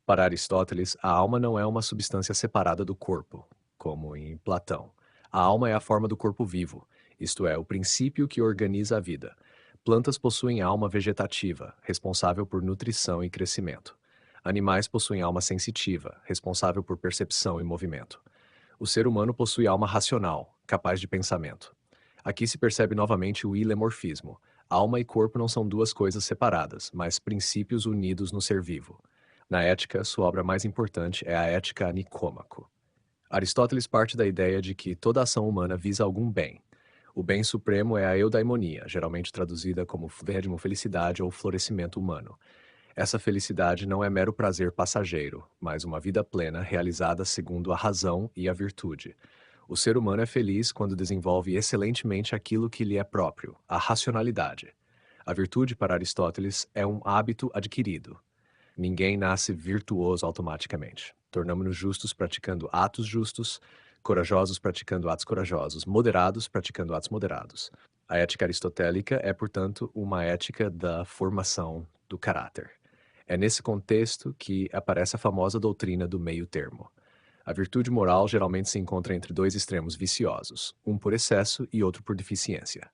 Speaker 1: Para Aristóteles, a alma não é uma substância separada do corpo, como em Platão. A alma é a forma do corpo vivo, isto é, o princípio que organiza a vida. Plantas possuem alma vegetativa, responsável por nutrição e crescimento. Animais possuem alma sensitiva, responsável por percepção e movimento. O ser humano possui alma racional, capaz de pensamento. Aqui se percebe novamente o ilemorfismo. Alma e corpo não são duas coisas separadas, mas princípios unidos no ser vivo. Na ética, sua obra mais importante é a Ética a Nicômaco. Aristóteles parte da ideia de que toda ação humana visa algum bem. O bem supremo é a eudaimonia, geralmente traduzida como felicidade ou florescimento humano. Essa felicidade não é mero prazer passageiro, mas uma vida plena realizada segundo a razão e a virtude. O ser humano é feliz quando desenvolve excelentemente aquilo que lhe é próprio, a racionalidade. A virtude, para Aristóteles, é um hábito adquirido. Ninguém nasce virtuoso automaticamente. Tornamo-nos justos praticando atos justos, corajosos praticando atos corajosos, moderados praticando atos moderados. A ética aristotélica é, portanto, uma ética da formação do caráter. É nesse contexto que aparece a famosa doutrina do meio-termo. A virtude moral geralmente se encontra entre dois extremos viciosos, um por excesso e outro por deficiência.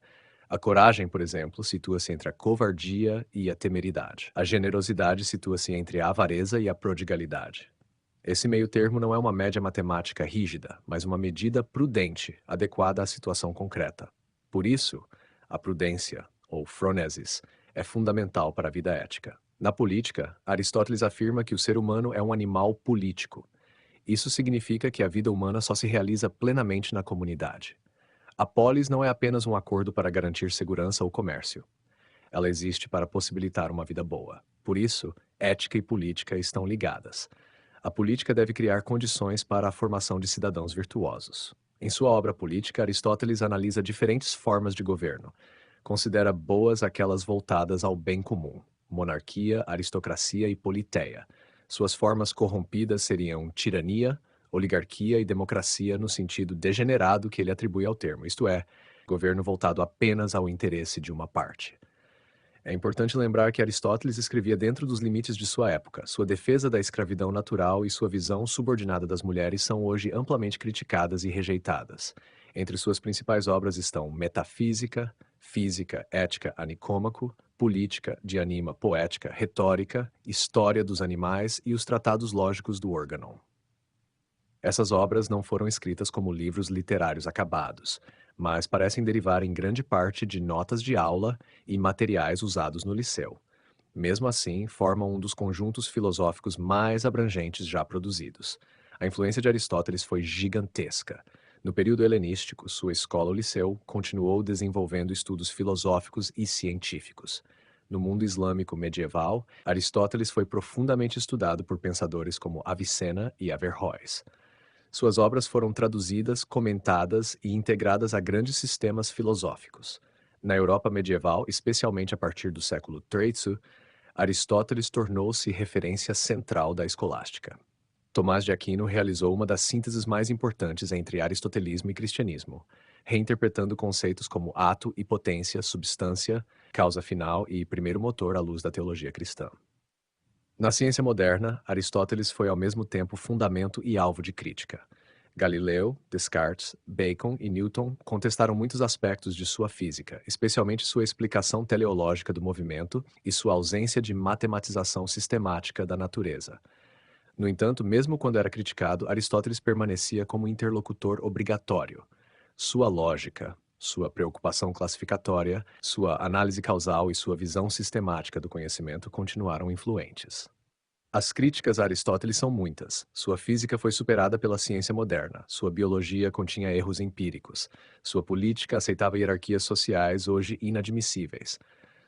Speaker 1: A coragem, por exemplo, situa-se entre a covardia e a temeridade. A generosidade situa-se entre a avareza e a prodigalidade. Esse meio-termo não é uma média matemática rígida, mas uma medida prudente, adequada à situação concreta. Por isso, a prudência, ou phronesis, é fundamental para a vida ética. Na política, Aristóteles afirma que o ser humano é um animal político. Isso significa que a vida humana só se realiza plenamente na comunidade. A polis não é apenas um acordo para garantir segurança ou comércio. Ela existe para possibilitar uma vida boa. Por isso, ética e política estão ligadas. A política deve criar condições para a formação de cidadãos virtuosos. Em sua obra política, Aristóteles analisa diferentes formas de governo. Considera boas aquelas voltadas ao bem comum: monarquia, aristocracia e politeia. Suas formas corrompidas seriam tirania, oligarquia e democracia no sentido degenerado que ele atribui ao termo, isto é, governo voltado apenas ao interesse de uma parte. É importante lembrar que Aristóteles escrevia dentro dos limites de sua época. Sua defesa da escravidão natural e sua visão subordinada das mulheres são hoje amplamente criticadas e rejeitadas. Entre suas principais obras estão Metafísica, Física, Ética a Nicômaco, Política, de Anima, Poética, Retórica, História dos Animais e os Tratados Lógicos do Organon. Essas obras não foram escritas como livros literários acabados, mas parecem derivar em grande parte de notas de aula e materiais usados no liceu. Mesmo assim, formam um dos conjuntos filosóficos mais abrangentes já produzidos. A influência de Aristóteles foi gigantesca. No período helenístico, sua escola, o liceu, continuou desenvolvendo estudos filosóficos e científicos. No mundo islâmico medieval, Aristóteles foi profundamente estudado por pensadores como Avicena e Averroes. Suas obras foram traduzidas, comentadas e integradas a grandes sistemas filosóficos. Na Europa medieval, especialmente a partir do século XIII, Aristóteles tornou-se referência central da escolástica. Tomás de Aquino realizou uma das sínteses mais importantes entre aristotelismo e cristianismo, reinterpretando conceitos como ato e potência, substância, causa final e primeiro motor à luz da teologia cristã. Na ciência moderna, Aristóteles foi ao mesmo tempo fundamento e alvo de crítica. Galileu, Descartes, Bacon e Newton contestaram muitos aspectos de sua física, especialmente sua explicação teleológica do movimento e sua ausência de matematização sistemática da natureza. No entanto, mesmo quando era criticado, Aristóteles permanecia como interlocutor obrigatório. Sua lógica, sua preocupação classificatória, sua análise causal e sua visão sistemática do conhecimento continuaram influentes. As críticas a Aristóteles são muitas. Sua física foi superada pela ciência moderna. Sua biologia continha erros empíricos. Sua política aceitava hierarquias sociais hoje inadmissíveis.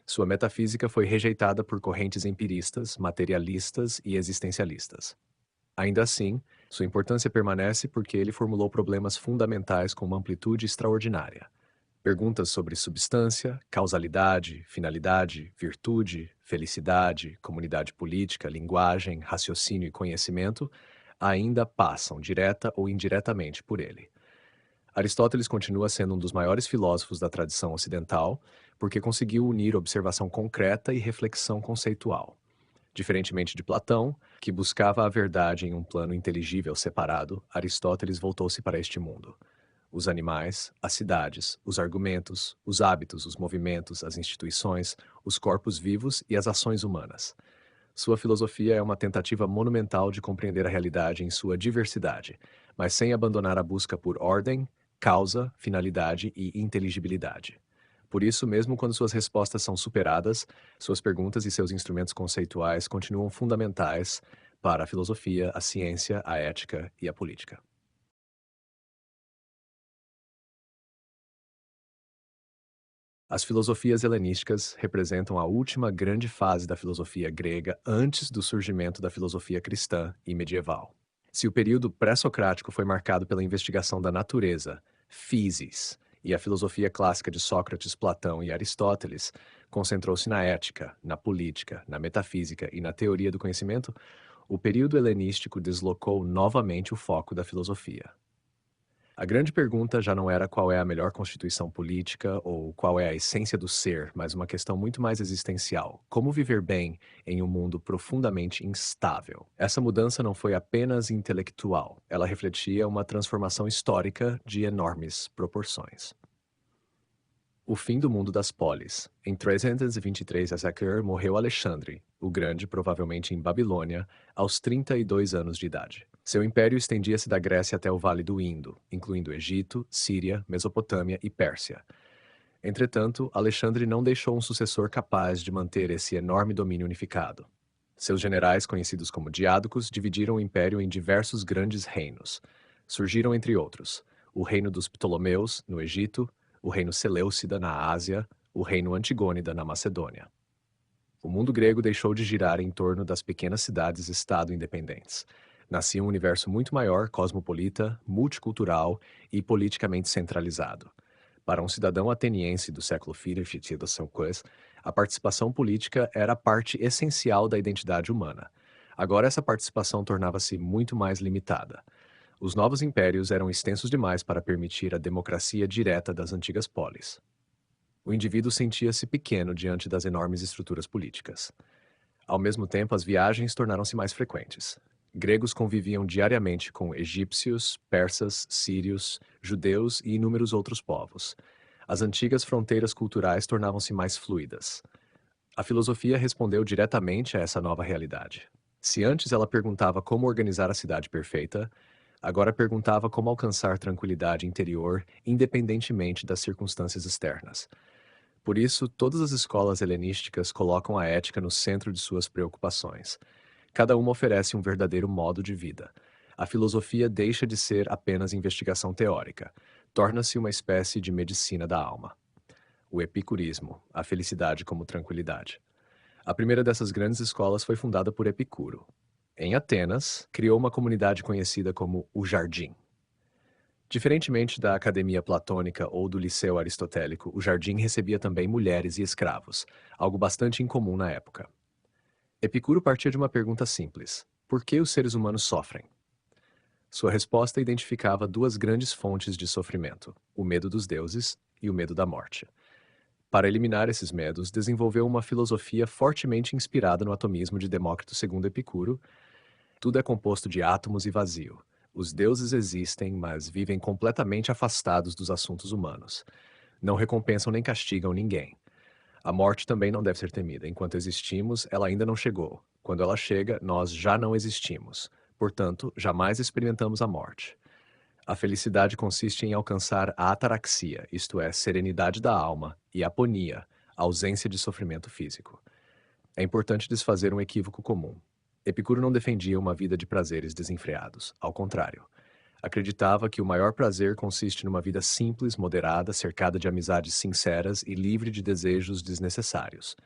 Speaker 1: Sua metafísica foi rejeitada por correntes empiristas, materialistas e existencialistas. Ainda assim, sua importância permanece porque ele formulou problemas fundamentais com uma amplitude extraordinária. Perguntas sobre substância, causalidade, finalidade, virtude, felicidade, comunidade política, linguagem, raciocínio e conhecimento ainda passam, direta ou indiretamente, por ele. Aristóteles continua sendo um dos maiores filósofos da tradição ocidental, porque conseguiu unir observação concreta e reflexão conceitual. Diferentemente de Platão, que buscava a verdade em um plano inteligível separado, Aristóteles voltou-se para este mundo. Os animais, as cidades, os argumentos, os hábitos, os movimentos, as instituições, os corpos vivos e as ações humanas. Sua filosofia é uma tentativa monumental de compreender a realidade em sua diversidade, mas sem abandonar a busca por ordem, causa, finalidade e inteligibilidade. Por isso, mesmo quando suas respostas são superadas, suas perguntas e seus instrumentos conceituais continuam fundamentais para a filosofia, a ciência, a ética e a política. As filosofias helenísticas representam a última grande fase da filosofia grega antes do surgimento da filosofia cristã e medieval. Se o período pré-socrático foi marcado pela investigação da natureza, physis, e a filosofia clássica de Sócrates, Platão e Aristóteles concentrou-se na ética, na política, na metafísica e na teoria do conhecimento, o período helenístico deslocou novamente o foco da filosofia. A grande pergunta já não era qual é a melhor constituição política ou qual é a essência do ser, mas uma questão muito mais existencial: como viver bem em um mundo profundamente instável? Essa mudança não foi apenas intelectual, ela refletia uma transformação histórica de enormes proporções. O fim do mundo das polis. Em 323 a.C., morreu Alexandre, o Grande, provavelmente em Babilônia, aos 32 anos de idade. Seu império estendia-se da Grécia até o Vale do Indo, incluindo Egito, Síria, Mesopotâmia e Pérsia. Entretanto, Alexandre não deixou um sucessor capaz de manter esse enorme domínio unificado. Seus generais, conhecidos como diádocos, dividiram o império em diversos grandes reinos. Surgiram, entre outros, o reino dos Ptolomeus, no Egito, o reino Seleucida na Ásia, o reino Antigônida na Macedônia. O mundo grego deixou de girar em torno das pequenas cidades-estado independentes. Nascia um universo muito maior, cosmopolita, multicultural e politicamente centralizado. Para um cidadão ateniense do século IV d.C., a participação política era parte essencial da identidade humana. Agora essa participação tornava-se muito mais limitada. Os novos impérios eram extensos demais para permitir a democracia direta das antigas polis. O indivíduo sentia-se pequeno diante das enormes estruturas políticas. Ao mesmo tempo, as viagens tornaram-se mais frequentes. Gregos conviviam diariamente com egípcios, persas, sírios, judeus e inúmeros outros povos. As antigas fronteiras culturais tornavam-se mais fluidas. A filosofia respondeu diretamente a essa nova realidade. Se antes ela perguntava como organizar a cidade perfeita, agora perguntava como alcançar tranquilidade interior independentemente das circunstâncias externas. Por isso, todas as escolas helenísticas colocam a ética no centro de suas preocupações. Cada uma oferece um verdadeiro modo de vida. A filosofia deixa de ser apenas investigação teórica, torna-se uma espécie de medicina da alma. O epicurismo, a felicidade como tranquilidade. A primeira dessas grandes escolas foi fundada por Epicuro. Em Atenas, criou uma comunidade conhecida como o Jardim. Diferentemente da academia platônica ou do liceu aristotélico, o jardim recebia também mulheres e escravos, algo bastante incomum na época. Epicuro partia de uma pergunta simples: por que os seres humanos sofrem? Sua resposta identificava duas grandes fontes de sofrimento: o medo dos deuses e o medo da morte. Para eliminar esses medos, desenvolveu uma filosofia fortemente inspirada no atomismo de Demócrito segundo Epicuro. Tudo é composto de átomos e vazio. Os deuses existem, mas vivem completamente afastados dos assuntos humanos. Não recompensam nem castigam ninguém. A morte também não deve ser temida. Enquanto existimos, ela ainda não chegou. Quando ela chega, nós já não existimos. Portanto, jamais experimentamos a morte. A felicidade consiste em alcançar a ataraxia, isto é, serenidade da alma, e aponia, ausência de sofrimento físico. É importante desfazer um equívoco comum. Epicuro não defendia uma vida de prazeres desenfreados. Ao contrário, acreditava que o maior prazer consiste numa vida simples, moderada, cercada de amizades sinceras e livre de desejos desnecessários.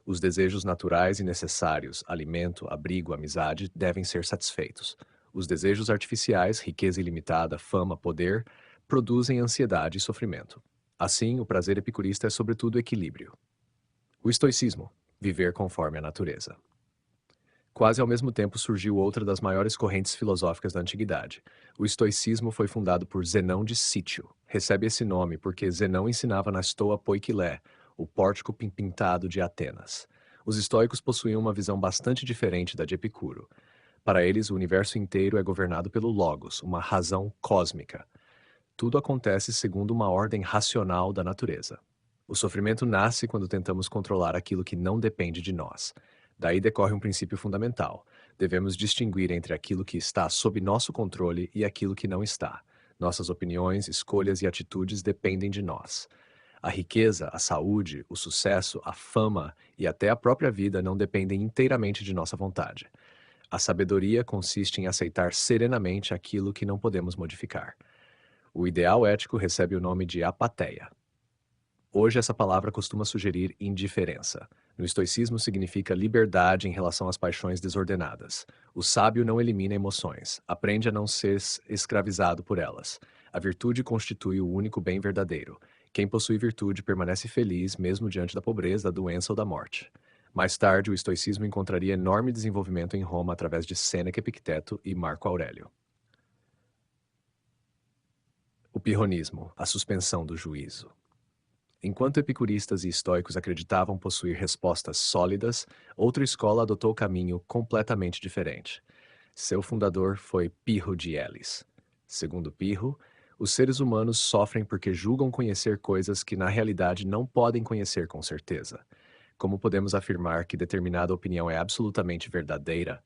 Speaker 1: Os desejos naturais e necessários, alimento, abrigo, amizade, devem ser satisfeitos. Os desejos artificiais, riqueza ilimitada, fama, poder, produzem ansiedade e sofrimento. Assim, o prazer epicurista é sobretudo equilíbrio. O estoicismo, viver conforme a natureza. Quase ao mesmo tempo surgiu outra das maiores correntes filosóficas da antiguidade. O estoicismo foi fundado por Zenão de Cítio. Recebe esse nome porque Zenão ensinava na Stoa Poikilé, o pórtico pintado de Atenas. Os estoicos possuíam uma visão bastante diferente da de Epicuro. Para eles, o universo inteiro é governado pelo Logos, uma razão cósmica. Tudo acontece segundo uma ordem racional da natureza. O sofrimento nasce quando tentamos controlar aquilo que não depende de nós. Daí decorre um princípio fundamental. Devemos distinguir entre aquilo que está sob nosso controle e aquilo que não está. Nossas opiniões, escolhas e atitudes dependem de nós. A riqueza, a saúde, o sucesso, a fama e até a própria vida não dependem inteiramente de nossa vontade. A sabedoria consiste em aceitar serenamente aquilo que não podemos modificar. O ideal ético recebe o nome de apatheia. Hoje, essa palavra costuma sugerir indiferença. No estoicismo, significa liberdade em relação às paixões desordenadas. O sábio não elimina emoções, aprende a não ser escravizado por elas. A virtude constitui o único bem verdadeiro. Quem possui virtude permanece feliz mesmo diante da pobreza, da doença ou da morte. Mais tarde, o estoicismo encontraria enorme desenvolvimento em Roma através de Sêneca, Epicteto e Marco Aurélio. O pirronismo, a suspensão do juízo. Enquanto epicuristas e estoicos acreditavam possuir respostas sólidas, outra escola adotou caminho completamente diferente. Seu fundador foi Pirro de Elis. Segundo Pirro, os seres humanos sofrem porque julgam conhecer coisas que na realidade não podem conhecer com certeza. Como podemos afirmar que determinada opinião é absolutamente verdadeira?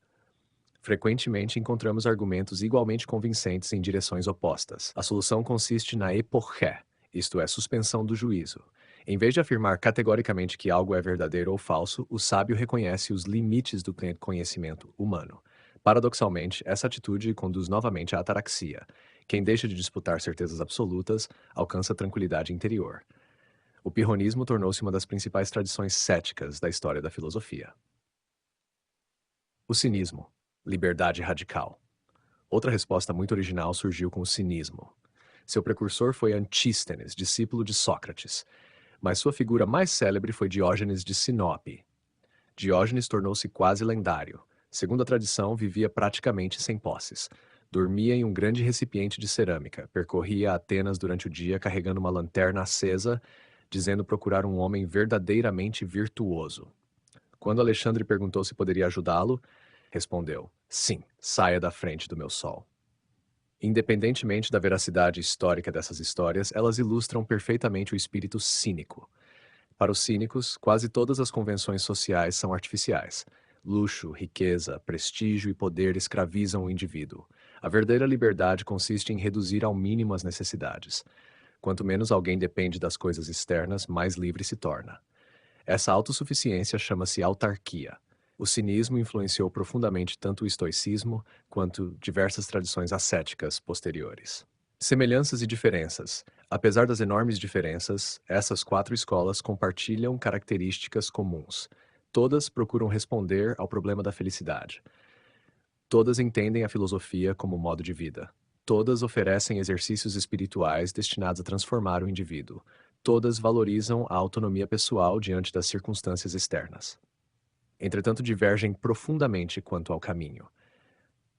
Speaker 1: Frequentemente encontramos argumentos igualmente convincentes em direções opostas. A solução consiste na eporché, isto é, suspensão do juízo. Em vez de afirmar categoricamente que algo é verdadeiro ou falso, o sábio reconhece os limites do conhecimento humano. Paradoxalmente, essa atitude conduz novamente à ataraxia. Quem deixa de disputar certezas absolutas alcança tranquilidade interior. O pirronismo tornou-se uma das principais tradições céticas da história da filosofia. O cinismo, liberdade radical. Outra resposta muito original surgiu com o cinismo. Seu precursor foi Antístenes, discípulo de Sócrates, mas sua figura mais célebre foi Diógenes de Sinope. Diógenes tornou-se quase lendário. Segundo a tradição, vivia praticamente sem posses. Dormia em um grande recipiente de cerâmica, percorria Atenas durante o dia carregando uma lanterna acesa, dizendo procurar um homem verdadeiramente virtuoso. Quando Alexandre perguntou se poderia ajudá-lo, respondeu: sim, saia da frente do meu sol. Independentemente da veracidade histórica dessas histórias, elas ilustram perfeitamente o espírito cínico. Para os cínicos, quase todas as convenções sociais são artificiais. Luxo, riqueza, prestígio e poder escravizam o indivíduo. A verdadeira liberdade consiste em reduzir ao mínimo as necessidades. Quanto menos alguém depende das coisas externas, mais livre se torna. Essa autossuficiência chama-se autarquia. O cinismo influenciou profundamente tanto o estoicismo quanto diversas tradições ascéticas posteriores. Semelhanças e diferenças. Apesar das enormes diferenças, essas quatro escolas compartilham características comuns. Todas procuram responder ao problema da felicidade. Todas entendem a filosofia como modo de vida. Todas oferecem exercícios espirituais destinados a transformar o indivíduo. Todas valorizam a autonomia pessoal diante das circunstâncias externas. Entretanto, divergem profundamente quanto ao caminho.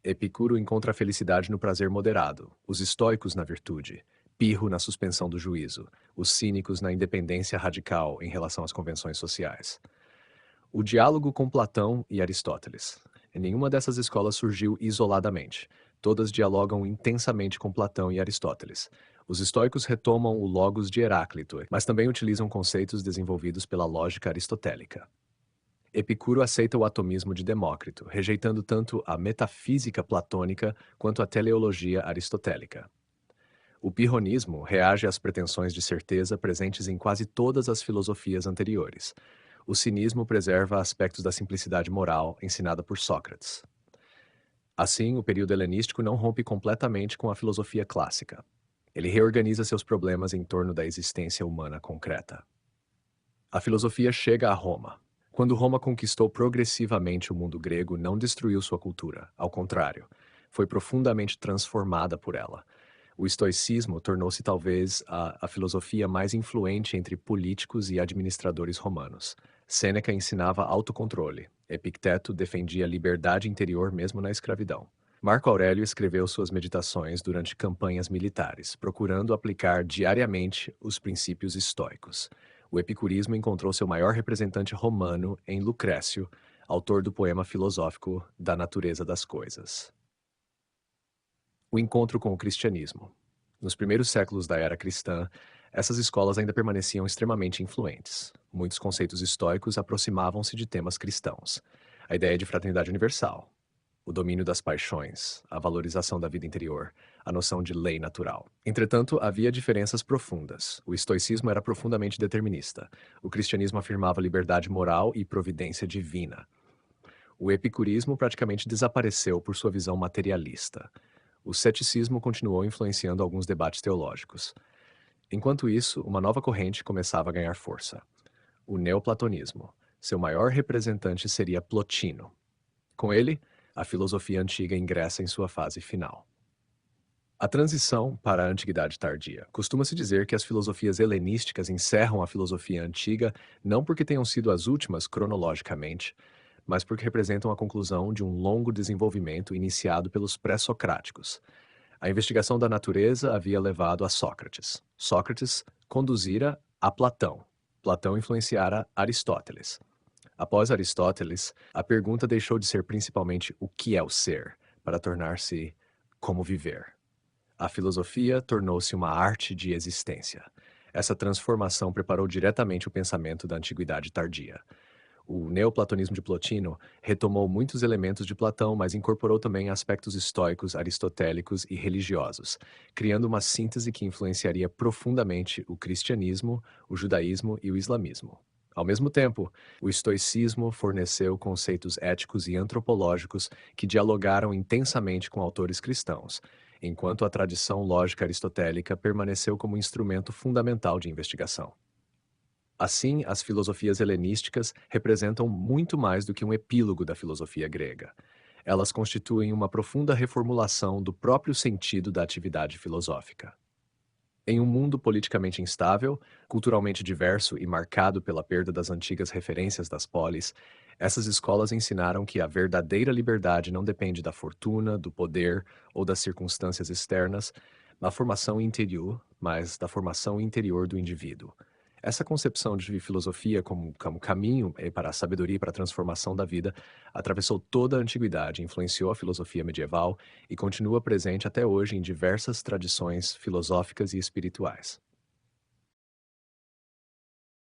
Speaker 1: Epicuro encontra a felicidade no prazer moderado, os estoicos na virtude, Pirro na suspensão do juízo, os cínicos na independência radical em relação às convenções sociais. O diálogo com Platão e Aristóteles. Nenhuma dessas escolas surgiu isoladamente. Todas dialogam intensamente com Platão e Aristóteles. Os estoicos retomam o logos de Heráclito, mas também utilizam conceitos desenvolvidos pela lógica aristotélica. Epicuro aceita o atomismo de Demócrito, rejeitando tanto a metafísica platônica quanto a teleologia aristotélica. O pirronismo reage às pretensões de certeza presentes em quase todas as filosofias anteriores. O cinismo preserva aspectos da simplicidade moral ensinada por Sócrates. Assim, o período helenístico não rompe completamente com a filosofia clássica. Ele reorganiza seus problemas em torno da existência humana concreta. A filosofia chega a Roma. Quando Roma conquistou progressivamente o mundo grego, não destruiu sua cultura, ao contrário, foi profundamente transformada por ela. O estoicismo tornou-se talvez a filosofia mais influente entre políticos e administradores romanos. Sêneca ensinava autocontrole. Epicteto defendia liberdade interior mesmo na escravidão. Marco Aurélio escreveu suas meditações durante campanhas militares, procurando aplicar diariamente os princípios estoicos. O epicurismo encontrou seu maior representante romano em Lucrécio, autor do poema filosófico Da Natureza das Coisas. O encontro com o cristianismo. Nos primeiros séculos da era cristã, essas escolas ainda permaneciam extremamente influentes. Muitos conceitos estoicos aproximavam-se de temas cristãos. A ideia de fraternidade universal, o domínio das paixões, a valorização da vida interior, a noção de lei natural. Entretanto, havia diferenças profundas. O estoicismo era profundamente determinista. O cristianismo afirmava liberdade moral e providência divina. O epicurismo praticamente desapareceu por sua visão materialista. O ceticismo continuou influenciando alguns debates teológicos. Enquanto isso, uma nova corrente começava a ganhar força: o neoplatonismo. Seu maior representante seria Plotino. Com ele, a filosofia antiga ingressa em sua fase final. A transição para a Antiguidade Tardia. Costuma-se dizer que as filosofias helenísticas encerram a filosofia antiga não porque tenham sido as últimas cronologicamente, mas porque representam a conclusão de um longo desenvolvimento iniciado pelos pré-socráticos. A investigação da natureza havia levado a Sócrates. Sócrates conduzira a Platão. Platão influenciara Aristóteles. Após Aristóteles, a pergunta deixou de ser principalmente o que é o ser, para tornar-se como viver. A filosofia tornou-se uma arte de existência. Essa transformação preparou diretamente o pensamento da Antiguidade Tardia. O neoplatonismo de Plotino retomou muitos elementos de Platão, mas incorporou também aspectos estoicos, aristotélicos e religiosos, criando uma síntese que influenciaria profundamente o cristianismo, o judaísmo e o islamismo. Ao mesmo tempo, o estoicismo forneceu conceitos éticos e antropológicos que dialogaram intensamente com autores cristãos, enquanto a tradição lógica aristotélica permaneceu como instrumento fundamental de investigação. Assim, as filosofias helenísticas representam muito mais do que um epílogo da filosofia grega. Elas constituem uma profunda reformulação do próprio sentido da atividade filosófica. Em um mundo politicamente instável, culturalmente diverso e marcado pela perda das antigas referências das polis, essas escolas ensinaram que a verdadeira liberdade não depende da fortuna, do poder ou das circunstâncias externas, da formação interior, mas da formação interior do indivíduo. Essa concepção de filosofia como caminho para a sabedoria e para a transformação da vida atravessou toda a antiguidade, influenciou a filosofia medieval e continua presente até hoje em diversas tradições filosóficas e espirituais.